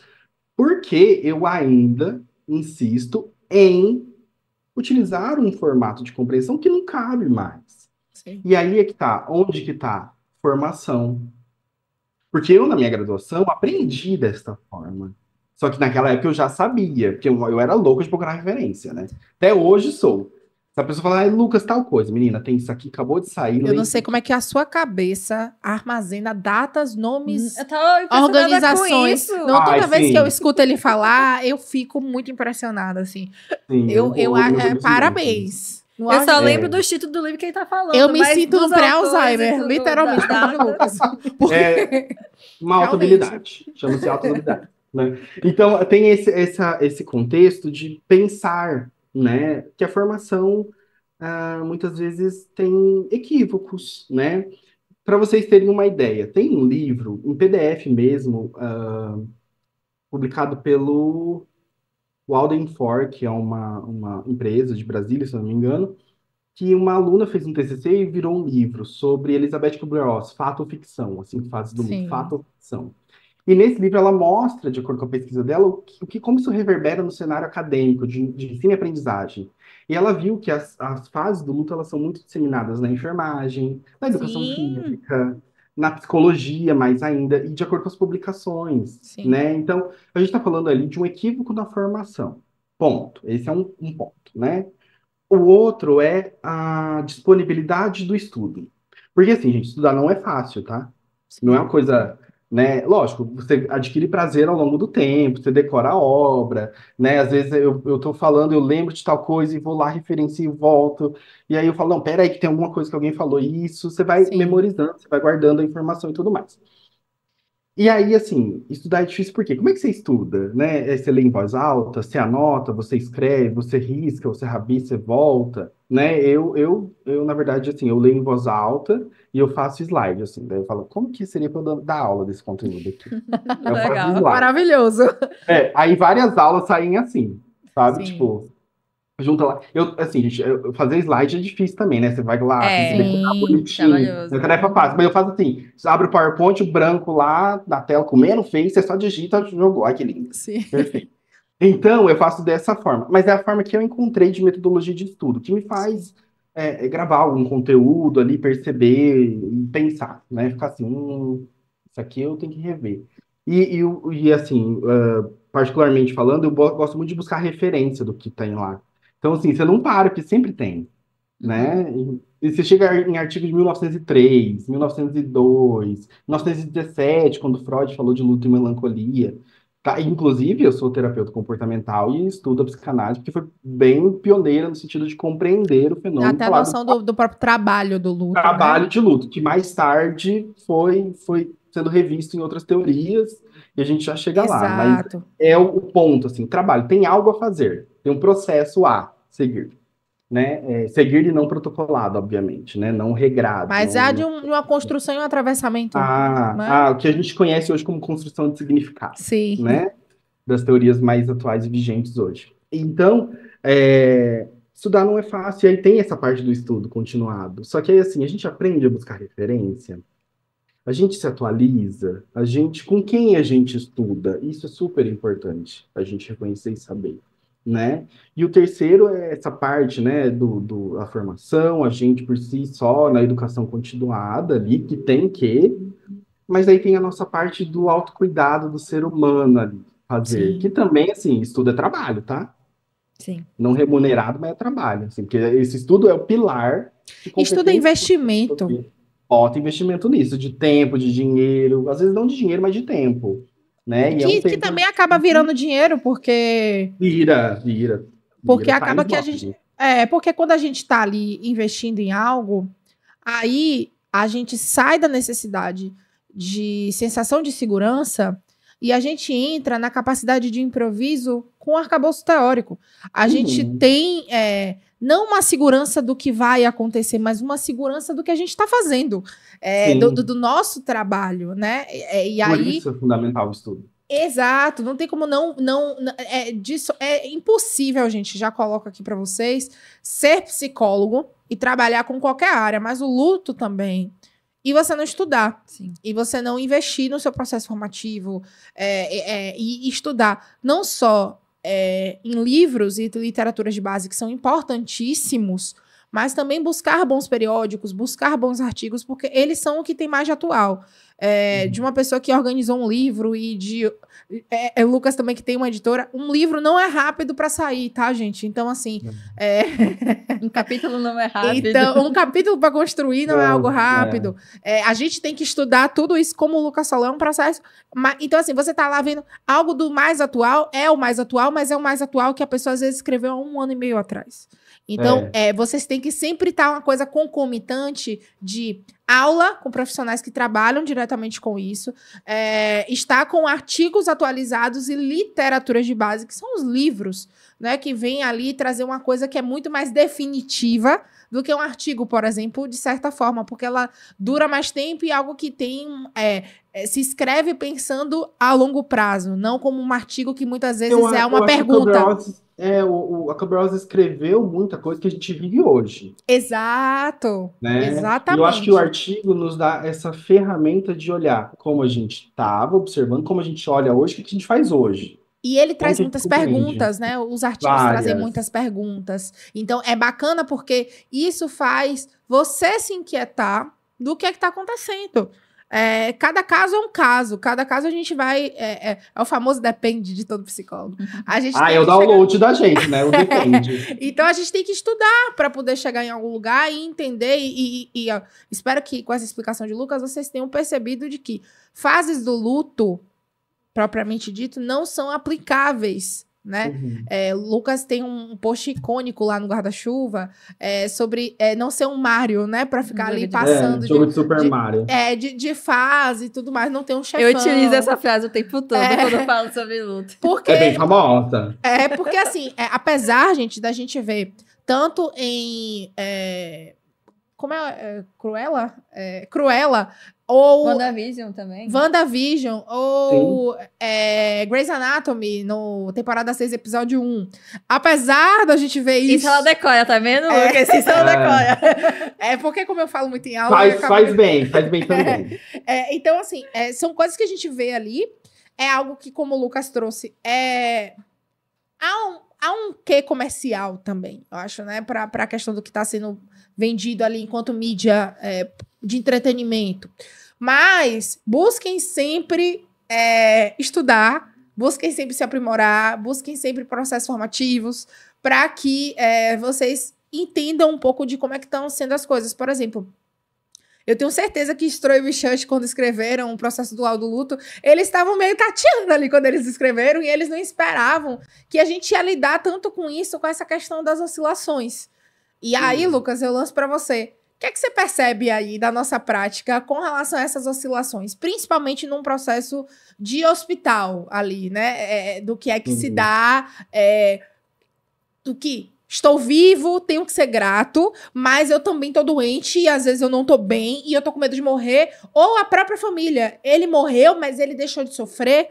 por que eu ainda insisto em utilizar um formato de compreensão que não cabe mais? E aí é que tá. Onde que tá? Formação. Porque eu, na minha graduação, aprendi desta forma. Só que naquela época eu já sabia, porque eu era louco de procurar referência, né? Até hoje sou. Se a pessoa falar, Lucas, tal coisa, menina, tem isso aqui, acabou de sair. Eu não sei como é que a sua cabeça armazena datas, nomes, eu organizações. Não, toda vez que eu escuto ele falar, eu fico muito impressionada, assim. Sim, parabéns. Eu só lembro do título do livro que ele tá falando. Eu me sinto no pré-Alzheimer, literalmente. Uma auto-habilidade. Chama-se auto-habilidade. Né? Então, tem esse contexto de pensar, né, que a formação muitas vezes tem equívocos, né? Para vocês terem uma ideia, tem um livro, em PDF mesmo, publicado pelo Walden For, que é uma empresa de Brasília, se não me engano, que uma aluna fez um TCC e virou um livro sobre Elizabeth Kubler-Ross, Fato ou Ficção, assim, fases do mundo, Fato ou Ficção. E nesse livro ela mostra, de acordo com a pesquisa dela, como isso reverbera no cenário acadêmico, de ensino e aprendizagem. E ela viu que as fases do luto elas são muito disseminadas na enfermagem, na educação física, na psicologia, mais ainda, e de acordo com as publicações, né? Então, a gente está falando ali de um equívoco na formação. Ponto. Esse é um ponto, né? O outro é a disponibilidade do estudo. Porque, assim, gente, estudar não é fácil, tá? Não é uma coisa... Né? Lógico, você adquire prazer ao longo do tempo, você decora a obra, né? Às vezes eu tô falando, eu lembro de tal coisa e vou lá, referencio e volto. E aí eu falo, não, peraí, que tem alguma coisa que alguém falou isso. Você vai memorizando, você vai guardando a informação e tudo mais. E aí, assim, estudar é difícil por quê? Como é que você estuda, né? Você lê em voz alta, você anota, você escreve, você risca, você rabisca, você volta, né? Eu, na verdade, assim, eu leio em voz alta e eu faço slide, assim. Daí eu falo, como que seria para eu dar aula desse conteúdo aqui? Eu faço slide. Maravilhoso. Aí várias aulas saem assim, sabe? Tipo, junta lá. Assim, gente, fazer slide é difícil também, né? Você vai lá, você decorar bonitinho. É tarefa fácil. Mas eu faço assim: você abre o PowerPoint, o branco lá na tela, comendo feio, você só digita, jogou. Ai, que lindo. Sim. Perfeito. Então, eu faço dessa forma. Mas é a forma que eu encontrei de metodologia de estudo, que me faz gravar algum conteúdo ali, perceber e pensar, né? Ficar assim, isso aqui eu tenho que rever. E assim, particularmente falando, eu gosto muito de buscar referência do que tem lá. Então, assim, você não para, porque sempre tem, né? E você chega em artigos de 1903, 1902, 1917, quando Freud falou de luto e melancolia. Tá? Inclusive, eu sou terapeuta comportamental e estudo a psicanálise, porque foi bem pioneira no sentido de compreender o fenômeno. Até a falar noção do próprio trabalho do luto, trabalho né? de luto, que mais tarde foi sendo revisto em outras teorias, e a gente já chega lá. Mas Exato. é o ponto, assim, trabalho. Tem algo a fazer, tem um processo a seguir, né? Seguir e não protocolado, obviamente, né? Não regrado. Mas não, há não... de uma construção e um atravessamento, né? O que a gente conhece hoje como construção de significado, Sim. né? Das teorias mais atuais e vigentes hoje. Então, estudar não é fácil, e aí tem essa parte do estudo continuado. Só que aí, assim, a gente aprende a buscar referência, a gente se atualiza, com quem a gente estuda, isso é super importante, a gente reconhecer e saber, né? E o terceiro é essa parte, né, da formação, a gente por si só, na educação continuada ali, que tem que, mas aí tem a nossa parte do autocuidado do ser humano ali, fazer, Sim. que também, assim, estudo é trabalho, tá? Sim. Não remunerado, mas é trabalho, assim, porque esse estudo é o pilar de Estudo é competência. investimento. Bota investimento nisso, de tempo, de dinheiro, às vezes não de dinheiro, mas de tempo, né? E é um Que tempo também acaba virando dinheiro, porque vira, acaba faz que a gente. Porque quando a gente está ali investindo em algo, aí a gente sai da necessidade de sensação de segurança e a gente entra na capacidade de improviso com o arcabouço teórico. A gente tem não uma segurança do que vai acontecer, mas uma segurança do que a gente está fazendo, do nosso trabalho, né? E Por aí, isso é fundamental o estudo. exato, não tem como é impossível, gente, já coloco aqui para vocês, ser psicólogo e trabalhar com qualquer área, mas o luto também. E você não estudar. Sim. E você não investir no seu processo formativo. E estudar não só em livros e literaturas de base, que são importantíssimos, mas também buscar bons periódicos, buscar bons artigos, porque eles são o que tem mais de atual. De uma pessoa que organizou um livro e de... Lucas também, que tem uma editora. Um livro não é rápido para sair, tá, gente? Então, assim... Um capítulo não é rápido. Então, um capítulo para construir não é algo rápido. A gente tem que estudar tudo isso, como o Lucas falou, é um processo. Então, assim, você tá lá vendo algo do mais atual, é o mais atual, mas é o mais atual que a pessoa às vezes escreveu há 1 ano e meio atrás. Então, vocês têm que sempre estar uma coisa concomitante de aula com profissionais que trabalham diretamente com isso, estar com artigos atualizados e literaturas de base, que são os livros, né, que vêm ali trazer uma coisa que é muito mais definitiva do que um artigo, por exemplo, de certa forma, porque ela dura mais tempo e algo que tem se escreve pensando a longo prazo, não como um artigo que muitas vezes é uma pergunta. A Cabral escreveu muita coisa que a gente vive hoje. Exato. Né? Exatamente. E eu acho que o artigo nos dá essa ferramenta de olhar como a gente estava observando, como a gente olha hoje, o que a gente faz hoje. E ele traz muitas perguntas, né? Os artigos trazem muitas perguntas. Então, é bacana porque isso faz você se inquietar do que está acontecendo. Cada caso é um caso. Cada caso a gente vai... É o famoso depende de todo psicólogo. É o download da gente, né? O depende. Então, a gente tem que estudar para poder chegar em algum lugar e entender. Espero que com essa explicação de Lucas, vocês tenham percebido de que fases do luto, propriamente dito, não são aplicáveis, né? Lucas tem um post icônico lá no guarda-chuva sobre não ser um Mario, né? Pra ficar ali passando jogo de Super Mario. De fase e tudo mais, não tem um chefão. Eu utilizo essa frase o tempo todo quando eu falo sobre luto. Porque, é bem famosa. Porque assim, apesar, gente, da gente ver tanto em... como Cruella? Cruella, ou... WandaVision também. WandaVision, ou Grey's Anatomy, no temporada 6, episódio 1. Apesar da gente ver isso... Isso ela decora, tá vendo, Lucas? Isso ela decora. Porque como eu falo muito em aula... Faz bem também. Então, assim, são coisas que a gente vê ali. É algo que, como o Lucas trouxe, há um quê comercial também, eu acho, né? Para a questão do que está sendo vendido ali enquanto mídia de entretenimento. Mas busquem sempre estudar, busquem sempre se aprimorar, busquem sempre processos formativos, para que vocês entendam um pouco de como é que estão sendo as coisas. Por exemplo, eu tenho certeza que Stroh e Wichert, quando escreveram o processo dual do luto, eles estavam meio tateando ali quando eles escreveram, e eles não esperavam que a gente ia lidar tanto com isso, com essa questão das oscilações. E aí, Lucas, eu lanço para você. O que é que você percebe aí da nossa prática com relação a essas oscilações? Principalmente num processo de hospital ali, né? Do que é que se dá, do que estou vivo, tenho que ser grato, mas eu também tô doente e às vezes eu não tô bem e eu tô com medo de morrer. Ou a própria família, ele morreu, mas ele deixou de sofrer.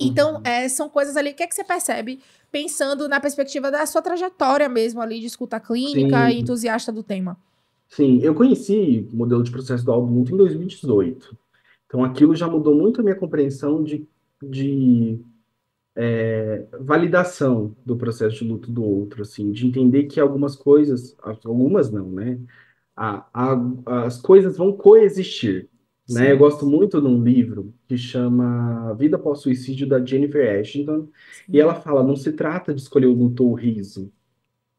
Então, são coisas ali. O que é que você percebe pensando na perspectiva da sua trajetória mesmo ali de escuta clínica e entusiasta do tema? Sim, eu conheci o modelo de processo do luto em 2018. Então, aquilo já mudou muito a minha compreensão de validação do processo de luto do outro, assim, de entender que algumas coisas, algumas não, né? As coisas vão coexistir, né? Eu gosto muito de um livro que chama Vida Após Suicídio, da Jennifer Ashington, e ela fala, não se trata de escolher o luto ou o riso,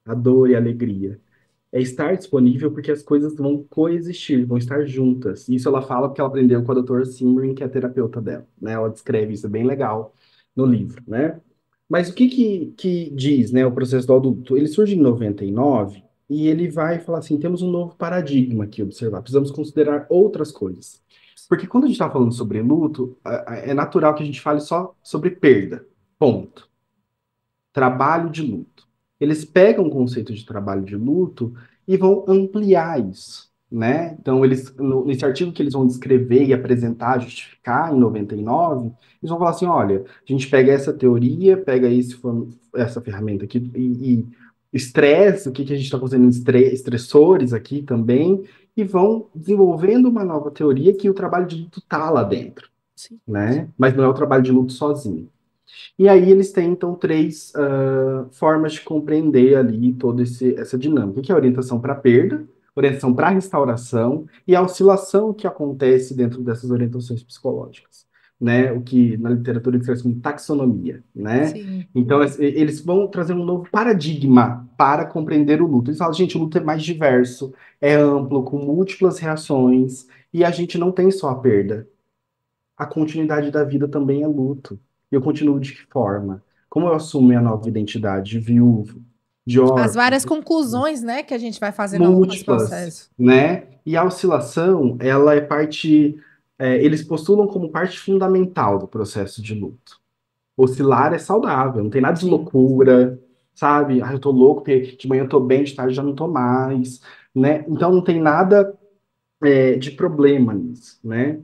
a dor e a alegria. É estar disponível porque as coisas vão coexistir, vão estar juntas. Isso ela fala porque ela aprendeu com a doutora Simrin, que é a terapeuta dela, né? Ela descreve isso bem legal no livro, né? Mas o que diz, né, o processo do adulto? Ele surge em 99 e ele vai falar assim, temos um novo paradigma aqui a observar, precisamos considerar outras coisas. Porque quando a gente está falando sobre luto, é natural que a gente fale só sobre perda, ponto. Trabalho de luto. Eles pegam o conceito de trabalho de luto e vão ampliar isso, né? Então, nesse artigo que eles vão descrever e apresentar, justificar em 99, eles vão falar assim, olha, a gente pega essa teoria, pega essa ferramenta aqui e estresse, o que a gente está fazendo, estressores aqui também, e vão desenvolvendo uma nova teoria que o trabalho de luto está lá dentro, né? Mas não é o trabalho de luto sozinho. E aí eles têm, então, três formas de compreender ali toda essa dinâmica, que é a orientação para perda, orientação para restauração e a oscilação que acontece dentro dessas orientações psicológicas, né? O que na literatura descreve como taxonomia, né? Sim. Então, eles vão trazer um novo paradigma para compreender o luto. Eles falam, gente, o luto é mais diverso, é amplo, com múltiplas reações, e a gente não tem só a perda. A continuidade da vida também é luto. Eu continuo de que forma? Como eu assumo minha nova identidade de viúvo, de As órfão, várias conclusões, né, que a gente vai fazendo ao longo desse múltiplas, processo. né? E a oscilação, ela é parte, eles postulam como parte fundamental do processo de luto. Oscilar é saudável, não tem nada de loucura, sabe? Ah, eu tô louco, porque de manhã eu tô bem, de tarde já não tô mais, né? Então não tem nada de problema nisso, né?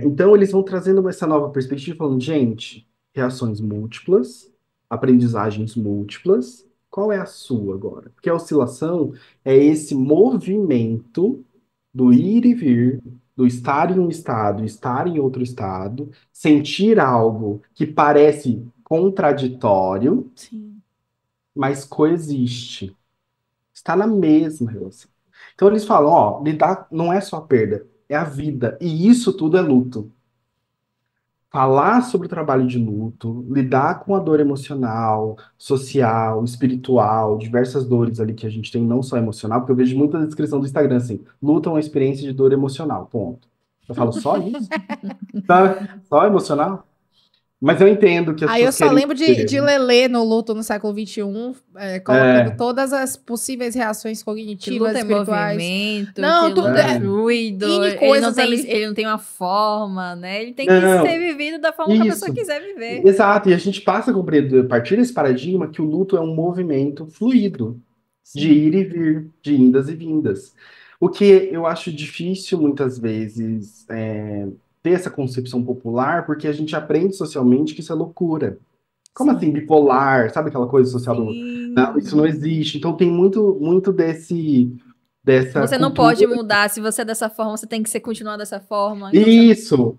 Então, eles vão trazendo essa nova perspectiva, falando, gente, reações múltiplas, aprendizagens múltiplas, qual é a sua agora? Porque a oscilação é esse movimento do ir e vir, do estar em um estado, estar em outro estado, sentir algo que parece contraditório, Sim. mas coexiste. Está na mesma relação. Então eles falam, ó, lidar não é só a perda, é a vida. E isso tudo é luto. Falar sobre o trabalho de luto, lidar com a dor emocional, social, espiritual, diversas dores ali que a gente tem, não só emocional, porque eu vejo muita descrição do Instagram assim, luto é uma experiência de dor emocional, ponto. Eu falo, só isso? Tá? Só emocional? Mas eu entendo que as Aí eu pessoas só querem lembro ter, de Lelê no Luto no século XXI, colocando todas as possíveis reações Que cognitivas, luta é espirituais. movimento, Não, que tudo luta é é fluido, N coisas ali. ele não tem uma forma, né? Ele tem que Não, ser vivido da forma que a pessoa isso. quiser viver. Exato, e a gente passa a compreender, a partir desse paradigma, que o luto é um movimento fluido, de Sim. ir e vir, de indas e vindas. O que eu acho difícil, muitas vezes, ter essa concepção popular, porque a gente aprende socialmente que isso é loucura. Como assim, bipolar? Sabe aquela coisa social do... Não, isso não Sim. existe. Então tem muito dessa Você não cultura. pode mudar. Se você é dessa forma, você tem que continuar dessa forma. Então, Isso,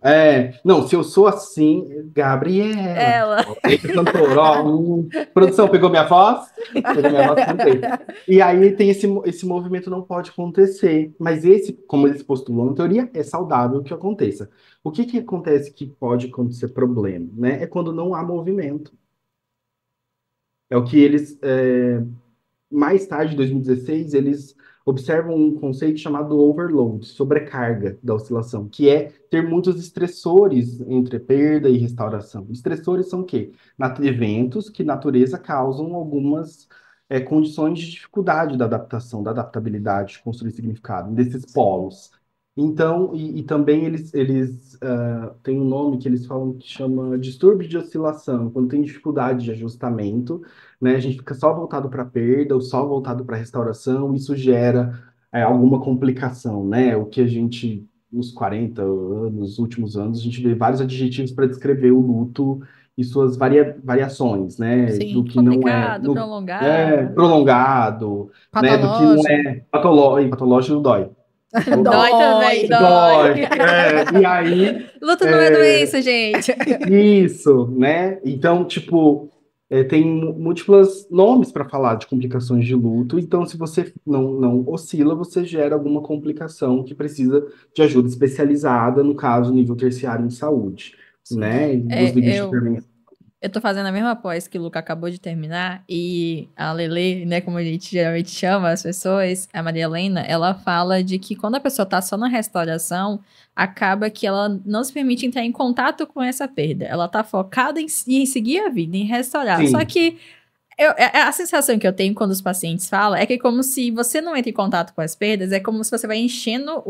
não, se eu sou assim, Gabriela, ela. ó, esse cantor, ó, produção, pegou minha voz? Pegou minha voz, cantei. E aí tem esse movimento não pode acontecer, mas esse, como eles postulam na teoria, é saudável que aconteça. O que que acontece que pode acontecer problema, né? É quando não há movimento. É o que eles, mais tarde, em 2016, eles observam um conceito chamado overload, sobrecarga da oscilação, que é ter muitos estressores entre perda e restauração. Estressores são o quê? Eventos que, natureza, causam algumas condições de dificuldade da adaptação, da adaptabilidade, de construir significado, desses polos. Então, e também eles têm um nome que eles falam que chama distúrbio de oscilação, quando tem dificuldade de ajustamento, né? A gente fica só voltado para perda ou só voltado para restauração, isso gera alguma complicação, né? O que a gente, nos 40 anos, últimos anos, a gente vê vários adjetivos para descrever o luto e suas variações, né? Sim. Do que não é, Complicado, prolongado. prolongado, né? Do que não Patológico. é patológico, não dói. Ou dói. Dói também, Dói. dói. Dói. E aí, Luto não é é, doença, gente. isso, né? Então, tipo, tem múltiplos nomes para falar de complicações de luto. Então, se você não oscila, você gera alguma complicação que precisa de ajuda especializada, no caso, nível terciário em saúde, Sim. né? E dos limites de Eu intervenção. Eu tô fazendo a mesma pós que o Luca acabou de terminar e a Lele, né, como a gente geralmente chama as pessoas, a Maria Helena, ela fala de que quando a pessoa tá só na restauração, acaba que ela não se permite entrar em contato com essa perda. Ela tá focada em seguir a vida, em restaurar. Só Sim, que a sensação que eu tenho quando os pacientes falam é que é como se você não entra em contato com as perdas, é como se você vai enchendo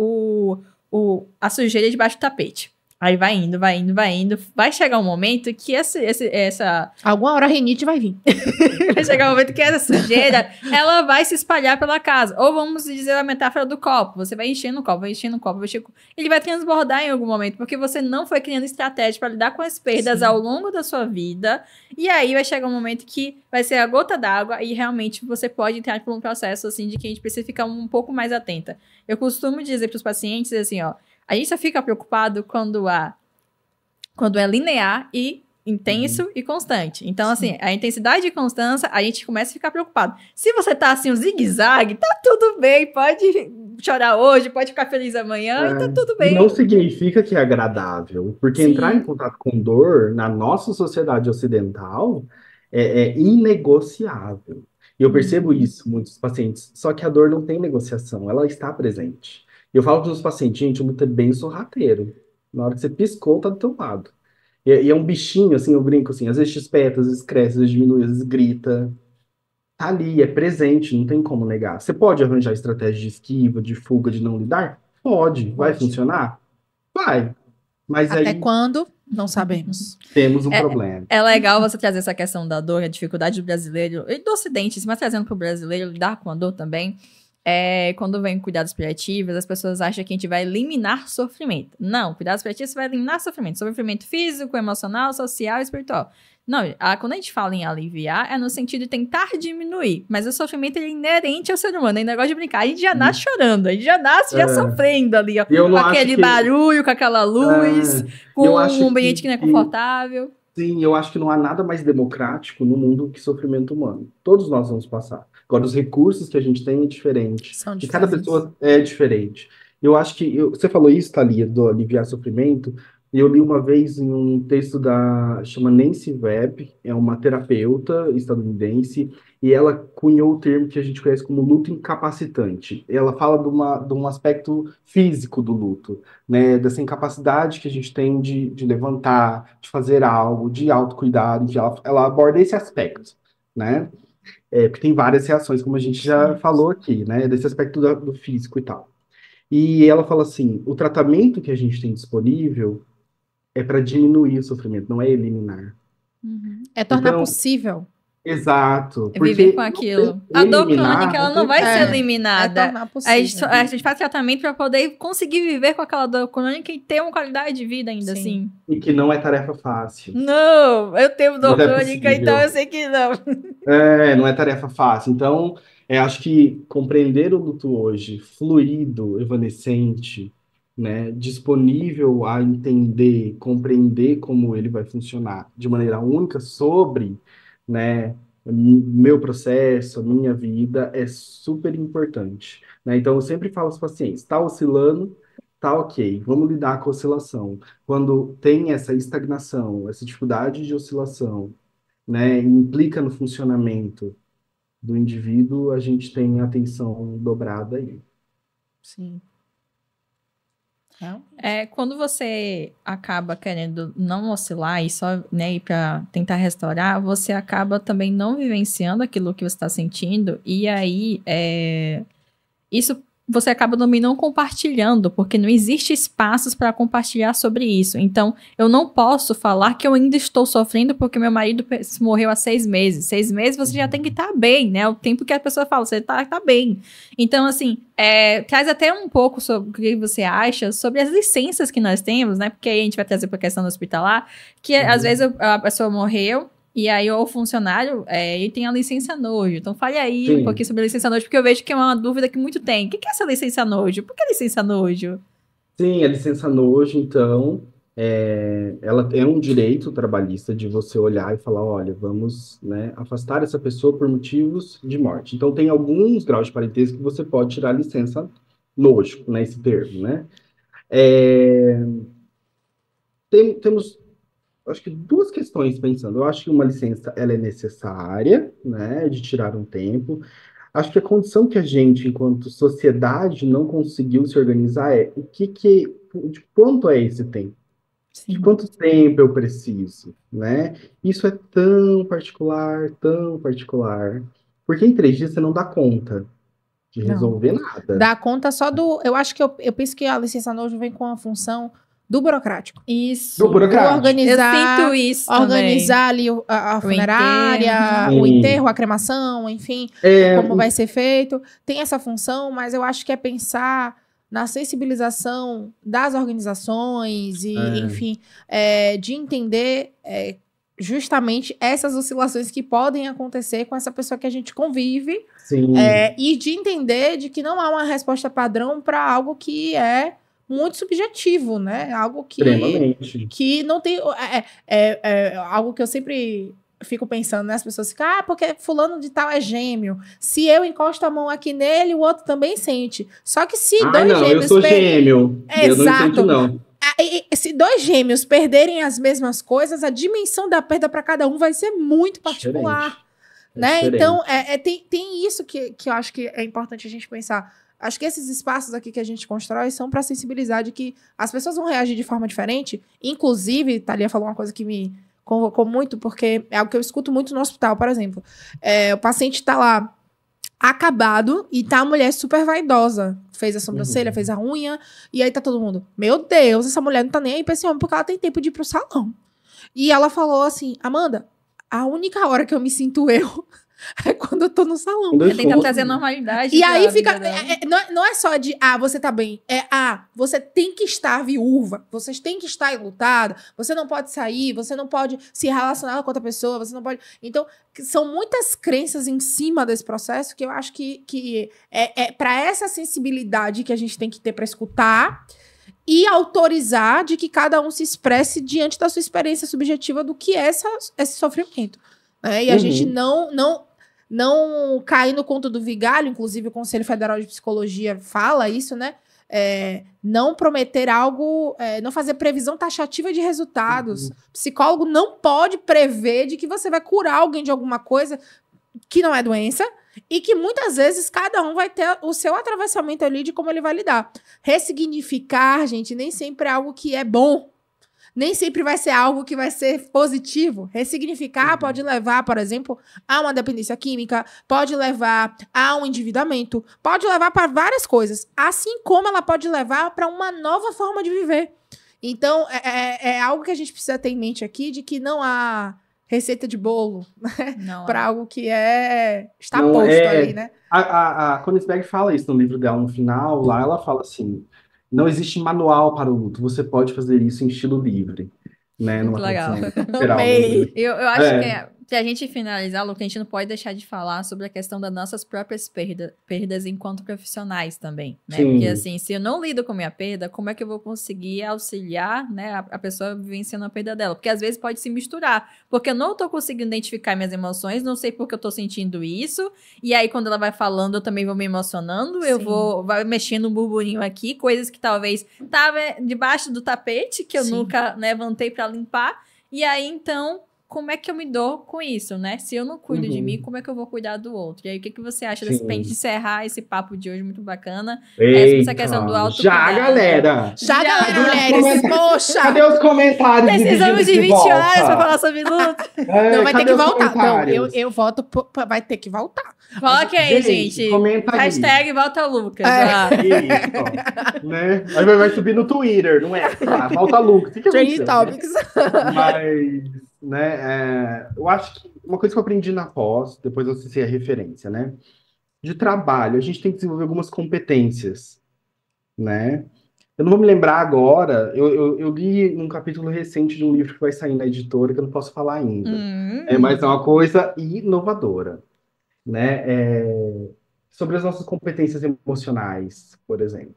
a sujeira debaixo do tapete. Aí vai indo, vai indo, vai indo. Vai chegar um momento que essa Alguma hora a rinite vai vir. vai chegar um momento que essa sujeira, ela vai se espalhar pela casa. Ou vamos dizer a metáfora do copo. Você vai enchendo o copo, vai enchendo o copo, vai enchendo... Ele vai transbordar em algum momento, porque você não foi criando estratégia para lidar com as perdas Sim. ao longo da sua vida. E aí vai chegar um momento que vai ser a gota d'água e realmente você pode entrar por um processo, assim, de que a gente precisa ficar um pouco mais atenta. Eu costumo dizer para os pacientes, assim, ó, a gente só fica preocupado quando é linear e intenso e constante. Então, assim, a intensidade e constância, a gente começa a ficar preocupado. Se você tá, assim, um zigue-zague, tá tudo bem, pode chorar hoje, pode ficar feliz amanhã e tá tudo e não bem. significa que é agradável, porque entrar em Sim. contato com dor na nossa sociedade ocidental é inegociável. E eu percebo isso em muitos pacientes, só que a dor não tem negociação, ela está presente. E eu falo para os pacientes, gente, o luto é bem sorrateiro. Na hora que você piscou, tá do teu lado. E é um bichinho, assim, eu brinco assim, às vezes espeta, às vezes cresce, às vezes diminui, às vezes grita. Tá ali, é presente, não tem como negar. Você pode arranjar estratégia de esquiva, de fuga, de não lidar? Pode. Vai Pode. funcionar? Vai. Mas Até aí quando? Não sabemos. temos um É, problema. é legal você trazer essa questão da dor, a dificuldade do brasileiro, e do Ocidente, mas trazendo para o brasileiro lidar com a dor também. Quando vem cuidados paliativos, as pessoas acham que a gente vai eliminar sofrimento. Não, cuidados paliativos vai eliminar sofrimento. Sofrimento físico, emocional, social e espiritual. Não, quando a gente fala em aliviar, é no sentido de tentar diminuir. Mas o sofrimento ele é inerente ao ser humano, é negócio de brincar. A gente já nasce chorando, a gente já nasce já sofrendo ali, ó. E eu Com não acho aquele que. barulho, com aquela luz, com Eu um acho ambiente que não é confortável. sim, eu acho que não há nada mais democrático no mundo que sofrimento humano. Todos nós vamos passar. Agora, os recursos que a gente tem é diferente. São E cada diferentes. pessoa é diferente. Eu acho que. Você falou isso, Thalia, do aliviar sofrimento. E eu li uma vez em um texto chama Nancy Webb, é uma terapeuta estadunidense, e ela cunhou o termo que a gente conhece como luto incapacitante. Ela fala de um aspecto físico do luto, né, dessa incapacidade que a gente tem de levantar, de fazer algo, de autocuidado, ela aborda esse aspecto, né? Porque tem várias reações, como a gente já Sim. falou aqui, né, desse aspecto do físico e tal. E ela fala assim, o tratamento que a gente tem disponível é para diminuir o sofrimento, não é eliminar. É tornar Então, possível. Exato. Viver Porque com aquilo. você A dor eliminar crônica, ela não é vai ser É eliminada. tornar A possível. gente faz tratamento para poder conseguir viver com aquela dor crônica e ter uma qualidade de vida ainda Sim. assim. e que não é tarefa fácil. Não, eu tenho dor Mas é crônica, então possível. eu sei que não. Não é tarefa fácil. Então, acho que compreender o luto hoje, fluido, evanescente, né, disponível a entender, compreender como ele vai funcionar de maneira única sobre, né, meu processo, a minha vida, é super importante, né? Então, eu sempre falo aos pacientes, está oscilando, tá ok, vamos lidar com a oscilação. Quando tem essa estagnação, essa dificuldade de oscilação, né, implica no funcionamento do indivíduo, a gente tem atenção dobrada aí. Sim. Quando você acaba querendo não oscilar e só, né, ir para tentar restaurar, você acaba também não vivenciando aquilo que você está sentindo, e aí isso você acaba também não compartilhando, porque não existe espaços para compartilhar sobre isso. Então, eu não posso falar que eu ainda estou sofrendo porque meu marido morreu há 6 meses. 6 meses você já tem que estar bem, né? O tempo que a pessoa fala, você tá bem. Então, assim, traz até um pouco sobre o que você acha sobre as licenças que nós temos, né? Porque aí a gente vai trazer para a questão do hospitalar, que às vezes a pessoa morreu, e aí o funcionário, ele tem a licença nojo. Então fale aí Sim. um pouquinho sobre a licença nojo, porque eu vejo que é uma dúvida que muito tem. O que é essa licença nojo? Por que licença nojo? Sim, a licença nojo, então, ela é um direito trabalhista de você olhar e falar, olha, vamos, né, afastar essa pessoa por motivos de morte. Então, tem alguns graus de parentesco que você pode tirar a licença nojo, né, esse termo, né? Temos, acho que duas questões pensando. Eu acho que uma licença, ela é necessária, né, de tirar um tempo. Acho que a condição que a gente, enquanto sociedade, não conseguiu se organizar de quanto é esse tempo? De Sim. quanto tempo eu preciso, né? Isso é tão particular, porque em 3 dias você não dá conta de Não. resolver nada. Dá conta só do. Eu acho que eu penso que a licença nojo vem com a função do burocrático. Isso. Do burocrático. Organizar, Eu sinto isso organizar ali a funerária, o enterro, a cremação, enfim, como vai ser feito. Tem essa função, mas eu acho que é pensar na sensibilização das organizações e, enfim, de entender justamente essas oscilações que podem acontecer com essa pessoa que a gente convive. Sim. E de entender de que não há uma resposta padrão para algo que é muito subjetivo, né? Algo que não tem... algo que eu sempre fico pensando, né? As pessoas ficam, porque fulano de tal é gêmeo. Se eu encosto a mão aqui nele, o outro também sente. Só que se dois gêmeos... eu sou gêmeo. Eu não sinto, não. Se 2 gêmeos perderem as mesmas coisas, a dimensão da perda para cada um vai ser muito particular. Né? Então, tem isso que eu acho que é importante a gente pensar. Acho que esses espaços aqui que a gente constrói são para sensibilizar de que as pessoas vão reagir de forma diferente. Inclusive, Thalia falou uma coisa que me convocou muito, porque é algo que eu escuto muito no hospital, por exemplo. O paciente está lá acabado e tá a mulher super vaidosa. Fez a sobrancelha, fez a unha, e aí tá todo mundo, meu Deus, essa mulher não tá nem aí pra esse homem porque ela tem tempo de ir pro salão. E ela falou assim, Amanda, a única hora que eu me sinto eu é quando eu tô no salão. Ele tenta trazer normalidade. E aí fica... não é só de, você tá bem. Você tem que estar viúva. Você tem que estar enlutada. Você não pode sair. Você não pode se relacionar com outra pessoa. Você não pode... Então, são muitas crenças em cima desse processo que eu acho que é para essa sensibilidade que a gente tem que ter para escutar e autorizar de que cada um se expresse diante da sua experiência subjetiva do que é esse sofrimento. E a gente não cair no conto do vigalho, inclusive o Conselho Federal de Psicologia fala isso, né? Não prometer algo, não fazer previsão taxativa de resultados. Psicólogo não pode prever de que você vai curar alguém de alguma coisa que não é doença e que muitas vezes cada um vai ter o seu atravessamento ali de como ele vai lidar. Ressignificar, gente, nem sempre é algo que é bom. Nem sempre vai ser algo que vai ser positivo. Ressignificar pode levar, por exemplo, a uma dependência química, pode levar a um endividamento, pode levar para várias coisas. Assim como ela pode levar para uma nova forma de viver. Então, é algo que a gente precisa ter em mente aqui, de que não há receita de bolo, Não, para algo que está Não, posto ali, né? A Königsberg fala isso no livro dela, no final, lá ela fala assim, não existe manual para o luto, você pode fazer isso em estilo livre, né, muito numa legal. tradução literal, né? Amei. Eu acho que É. se a gente finalizar, Luca, a gente não pode deixar de falar sobre a questão das nossas próprias perdas enquanto profissionais também, né? Sim. Porque, assim, se eu não lido com a minha perda, como é que eu vou conseguir auxiliar, né, a pessoa vivenciando a perda dela? Porque, às vezes, pode se misturar. Porque eu não tô conseguindo identificar minhas emoções, não sei porque eu tô sentindo isso, e aí, quando ela vai falando, eu também vou me emocionando, eu Sim. vai mexendo um burburinho aqui, coisas que talvez tava debaixo do tapete, que eu Sim. nunca levantei pra limpar, e aí, então, como é que eu me dou com isso, né? Se eu não cuido de mim, como é que eu vou cuidar do outro? E aí, o que você acha desse, pra gente encerrar esse papo de hoje muito bacana? Essa questão do autocuidado. Já, galera! Já, galera, Cadê os mulheres, comentários? poxa! Cadê os comentários Precisamos de 20 horas pra falar sobre luto. Não, vai ter cadê que os voltar. Não, comentários? eu voto, vai ter que voltar. Coloque aí, gente. Comenta aí. Hashtag volta Lucas. Isso, né? Aí vai subir no Twitter, não é? Ah, volta Lucas. O que Trending aconteceu, né? Topics. Mas, né, eu acho que uma coisa que eu aprendi na pós, depois eu sei a referência, né? De trabalho, a gente tem que desenvolver algumas competências, né? Eu não vou me lembrar agora, eu li num capítulo recente de um livro que vai sair na editora, que eu não posso falar ainda. Mas é uma coisa inovadora, né? Sobre as nossas competências emocionais, por exemplo,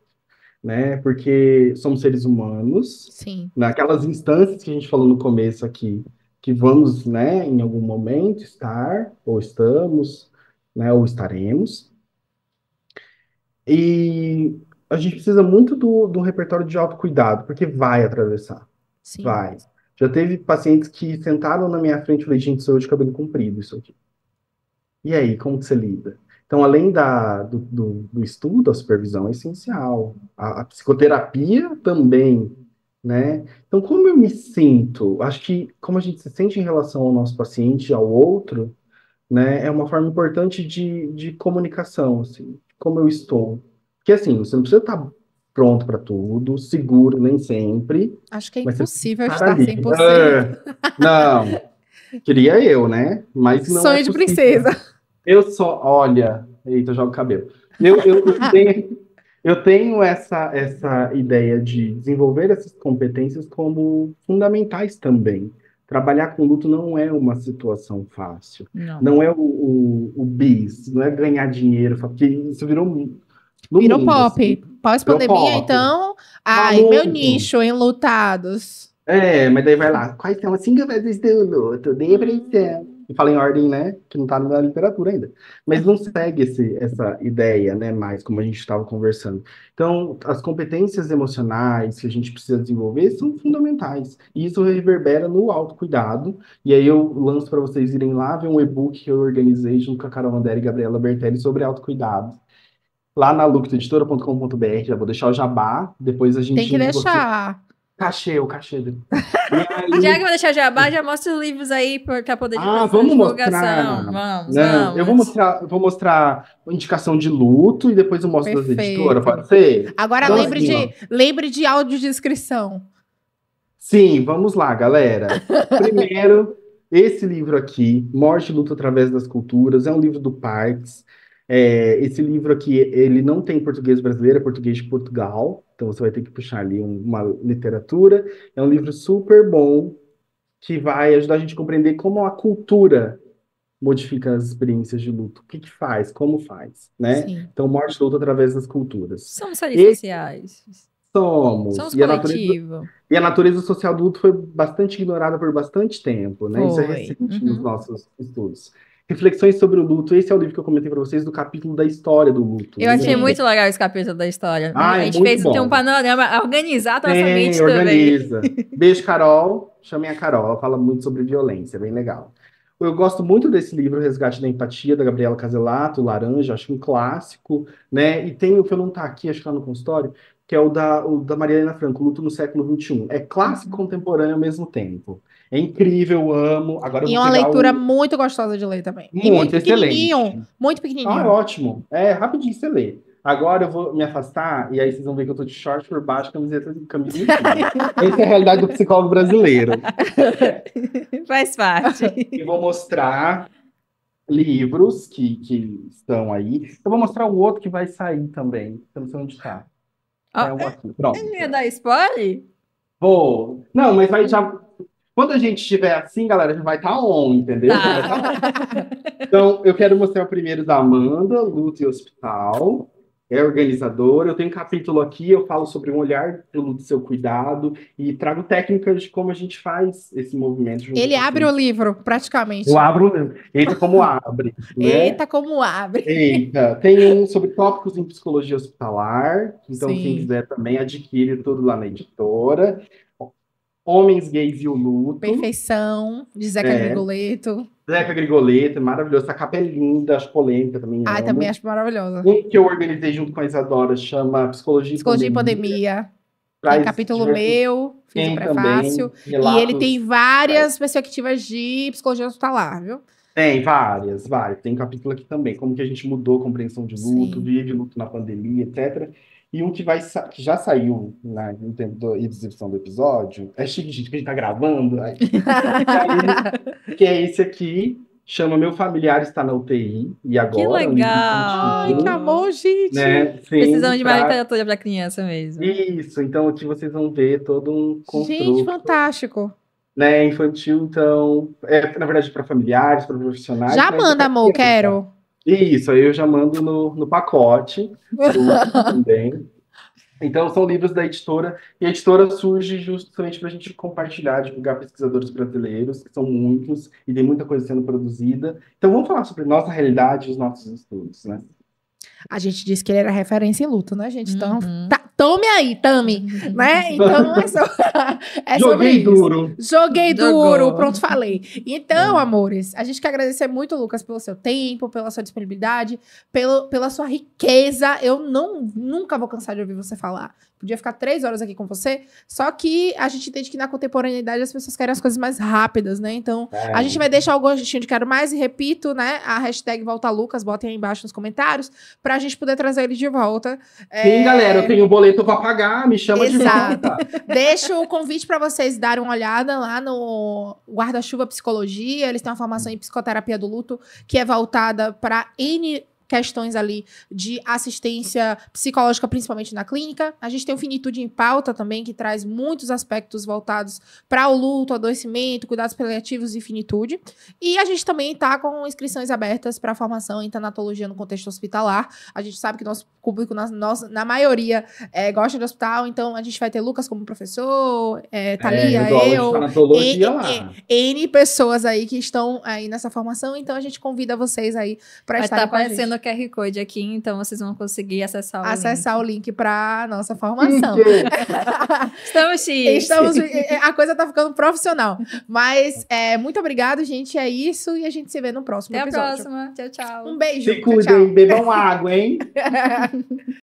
né? Porque somos seres humanos, Sim. naquelas instâncias que a gente falou no começo aqui, que vamos, né, em algum momento estar, ou estamos, né, ou estaremos. E a gente precisa muito do repertório de autocuidado, porque vai atravessar, Sim. vai. Já teve pacientes que sentaram na minha frente e falei, gente, sou eu de cabelo comprido, isso aqui. E aí, como que você lida? Então, além do estudo, a supervisão é essencial. A psicoterapia também, né? Então, como eu me sinto? Acho que como a gente se sente em relação ao nosso paciente, ao outro, né? É uma forma importante de comunicação, assim. Como eu estou. Porque, assim, você não precisa estar pronto para tudo, seguro nem sempre. Acho que é mas você impossível precisa estar ali. 100%. Não, queria eu, né? Mas não Sonho é de possível. princesa. Eu só, olha, eita, eu jogo o cabelo. Eu tenho essa ideia de desenvolver essas competências como fundamentais também. Trabalhar com luto não é uma situação fácil. Não. Não é o bis, não é ganhar dinheiro, porque isso virou no Virou mundo, pop. assim. Pós-pandemia, Virou pop. então. Tá Ai, meu muito. nicho, enlutados. Mas daí vai lá. Quais são as 5 vezes do luto? Depressão. E fala em ordem, né? Que não tá na literatura ainda. Mas não segue essa ideia, né? Mais como a gente estava conversando. Então, as competências emocionais que a gente precisa desenvolver são fundamentais. E isso reverbera no autocuidado. E aí eu lanço para vocês irem lá ver um e-book que eu organizei junto com a Carol André e Gabriela Bertelli sobre autocuidado. Lá na luxeditora.com.br, já vou deixar o jabá. Depois a gente Tem que deixar. o cachê dele. Já que eu vou deixar jabá, já mostra os livros aí pra poder fazer vamos divulgação. mostrar. Vamos. Eu vou mostrar a indicação de luto e depois eu mostro das Perfeito. editoras, pode ser? Agora Então, lembre de audiodescrição. Sim, vamos lá, galera. Primeiro, esse livro aqui, Morte e Luto através das Culturas, é um livro do Parks. Esse livro aqui, ele não tem português brasileiro, é português de Portugal. Então você vai ter que puxar ali uma literatura. É um livro super bom, que vai ajudar a gente a compreender como a cultura modifica as experiências de luto. O que faz, como faz, né? Sim. Então, morte e luto através das culturas. Somos seres sociais. Somos. Coletivo. E a natureza social do luto foi bastante ignorada por bastante tempo, né? Isso é Foi. recente nos nossos estudos. Reflexões sobre o luto. Esse é o livro que eu comentei para vocês do capítulo da história do luto. Eu achei muito legal esse capítulo da história. A gente muito fez bom. Ter um panorama organizado na nossa mente organiza. também. Beijo, Carol. Chamem a Carol. Ela fala muito sobre violência, bem legal. Eu gosto muito desse livro, Resgate da Empatia, da Gabriela Caselato, Laranja, acho um clássico, né? E tem o que eu não tá aqui, acho que lá no consultório, que é o da Maria Helena Franco, Luto no século XXI. É clássico e contemporâneo ao mesmo tempo. É incrível, eu amo. Agora eu E vou uma pegar leitura muito gostosa de ler também. Muito pequenininho. excelente. Muito pequenininho. Ótimo. Rapidinho você lê. Agora eu vou me afastar, e aí vocês vão ver que eu tô de short por baixo, camiseta de camisa em cima. Essa é a realidade do psicólogo brasileiro. Faz parte. E vou mostrar livros que estão aí. Eu vou mostrar o outro que vai sair também. Eu não sei onde tá. Ó, É um aqui. Pronto. ele ia dar spoiler? Vou. Não, mas vai já. Quando a gente estiver assim, galera, já vai estar on, entendeu? Já vai tá on. Então, eu quero mostrar o primeiro da Amanda, Luto e Hospital. É organizadora. Eu tenho um capítulo aqui, eu falo sobre um olhar pelo luto e seu cuidado e trago técnicas de como a gente faz esse movimento. Junto Ele com abre o livro, praticamente. Eu abro, eita como abre, né? Eita, como abre. Eita, tem um sobre tópicos em psicologia hospitalar, então Sim. quem quiser também adquire tudo lá na editora. Homens, Gays e o Luto. Perfeição, de Zeca Grigoleto. Zeca Grigoleto, maravilhoso. Essa capa é linda, acho polêmica também. Ai, amo. também acho maravilhosa. Um que eu organizei junto com a Isadora chama Psicologia e Pandemia. Tem capítulo meu, fiz o prefácio. Também, e ele tem várias perspectivas de psicologia hospitalar, viu? Tem várias. Tem um capítulo aqui também, como que a gente mudou a compreensão de luto, vive luto na pandemia, etc. E um que já saiu no tempo da exibição do episódio, é chique, gente, que a gente tá gravando, que é esse aqui, chama Meu Familiar Está na UTI, e agora... Que legal! Ai, que amor, gente! Né? Sim, Precisamos de mais literatura para criança mesmo. Isso, então aqui vocês vão ver todo um construto. Gente, fantástico! Né, infantil, então, na verdade, para familiares, para profissionais. Já manda, amor, quero. Isso, aí eu já mando no pacote também. Então, são livros da editora, e a editora surge justamente para a gente compartilhar, divulgar pesquisadores brasileiros, que são muitos, e tem muita coisa sendo produzida. Então, vamos falar sobre nossa realidade e os nossos estudos, né? A gente disse que ele era referência em luto, né, gente? Então, tome aí, Tami, né? Então, Joguei duro. Joguei duro, pronto, falei. Então, amores, a gente quer agradecer muito, Lucas, pelo seu tempo, pela sua disponibilidade, pela sua riqueza. Eu nunca vou cansar de ouvir você falar. Podia ficar 3 horas aqui com você, só que a gente entende que na contemporaneidade as pessoas querem as coisas mais rápidas, né? Então, a gente vai deixar o gostinho de quero mais e repito, né? A hashtag Volta Lucas, botem aí embaixo nos comentários, pra gente poder trazer ele de volta. Sim, galera, eu tenho um boleto pra pagar, me chama de volta. Deixo o convite pra vocês darem uma olhada lá no Guarda-Chuva Psicologia, eles têm uma formação em psicoterapia do luto, que é voltada para N questões ali de assistência psicológica, principalmente na clínica. A gente tem o Finitude em Pauta também, que traz muitos aspectos voltados para o luto, adoecimento, cuidados paliativos e finitude. E a gente também está com inscrições abertas para a formação em tanatologia no contexto hospitalar. A gente sabe que nosso público, na maioria, gosta de hospital, então a gente vai ter Lucas como professor, Thalia, eu, N pessoas aí que estão aí nessa formação, então a gente convida vocês aí para estar com a gente. No QR Code aqui, então vocês vão conseguir acessar o link para nossa formação. Estamos chiques. A coisa tá ficando profissional. Mas muito obrigado, gente. É isso e a gente se vê no próximo episódio. Até a próxima. Tchau, tchau. Um beijo. Se cuidem, bebam água, hein?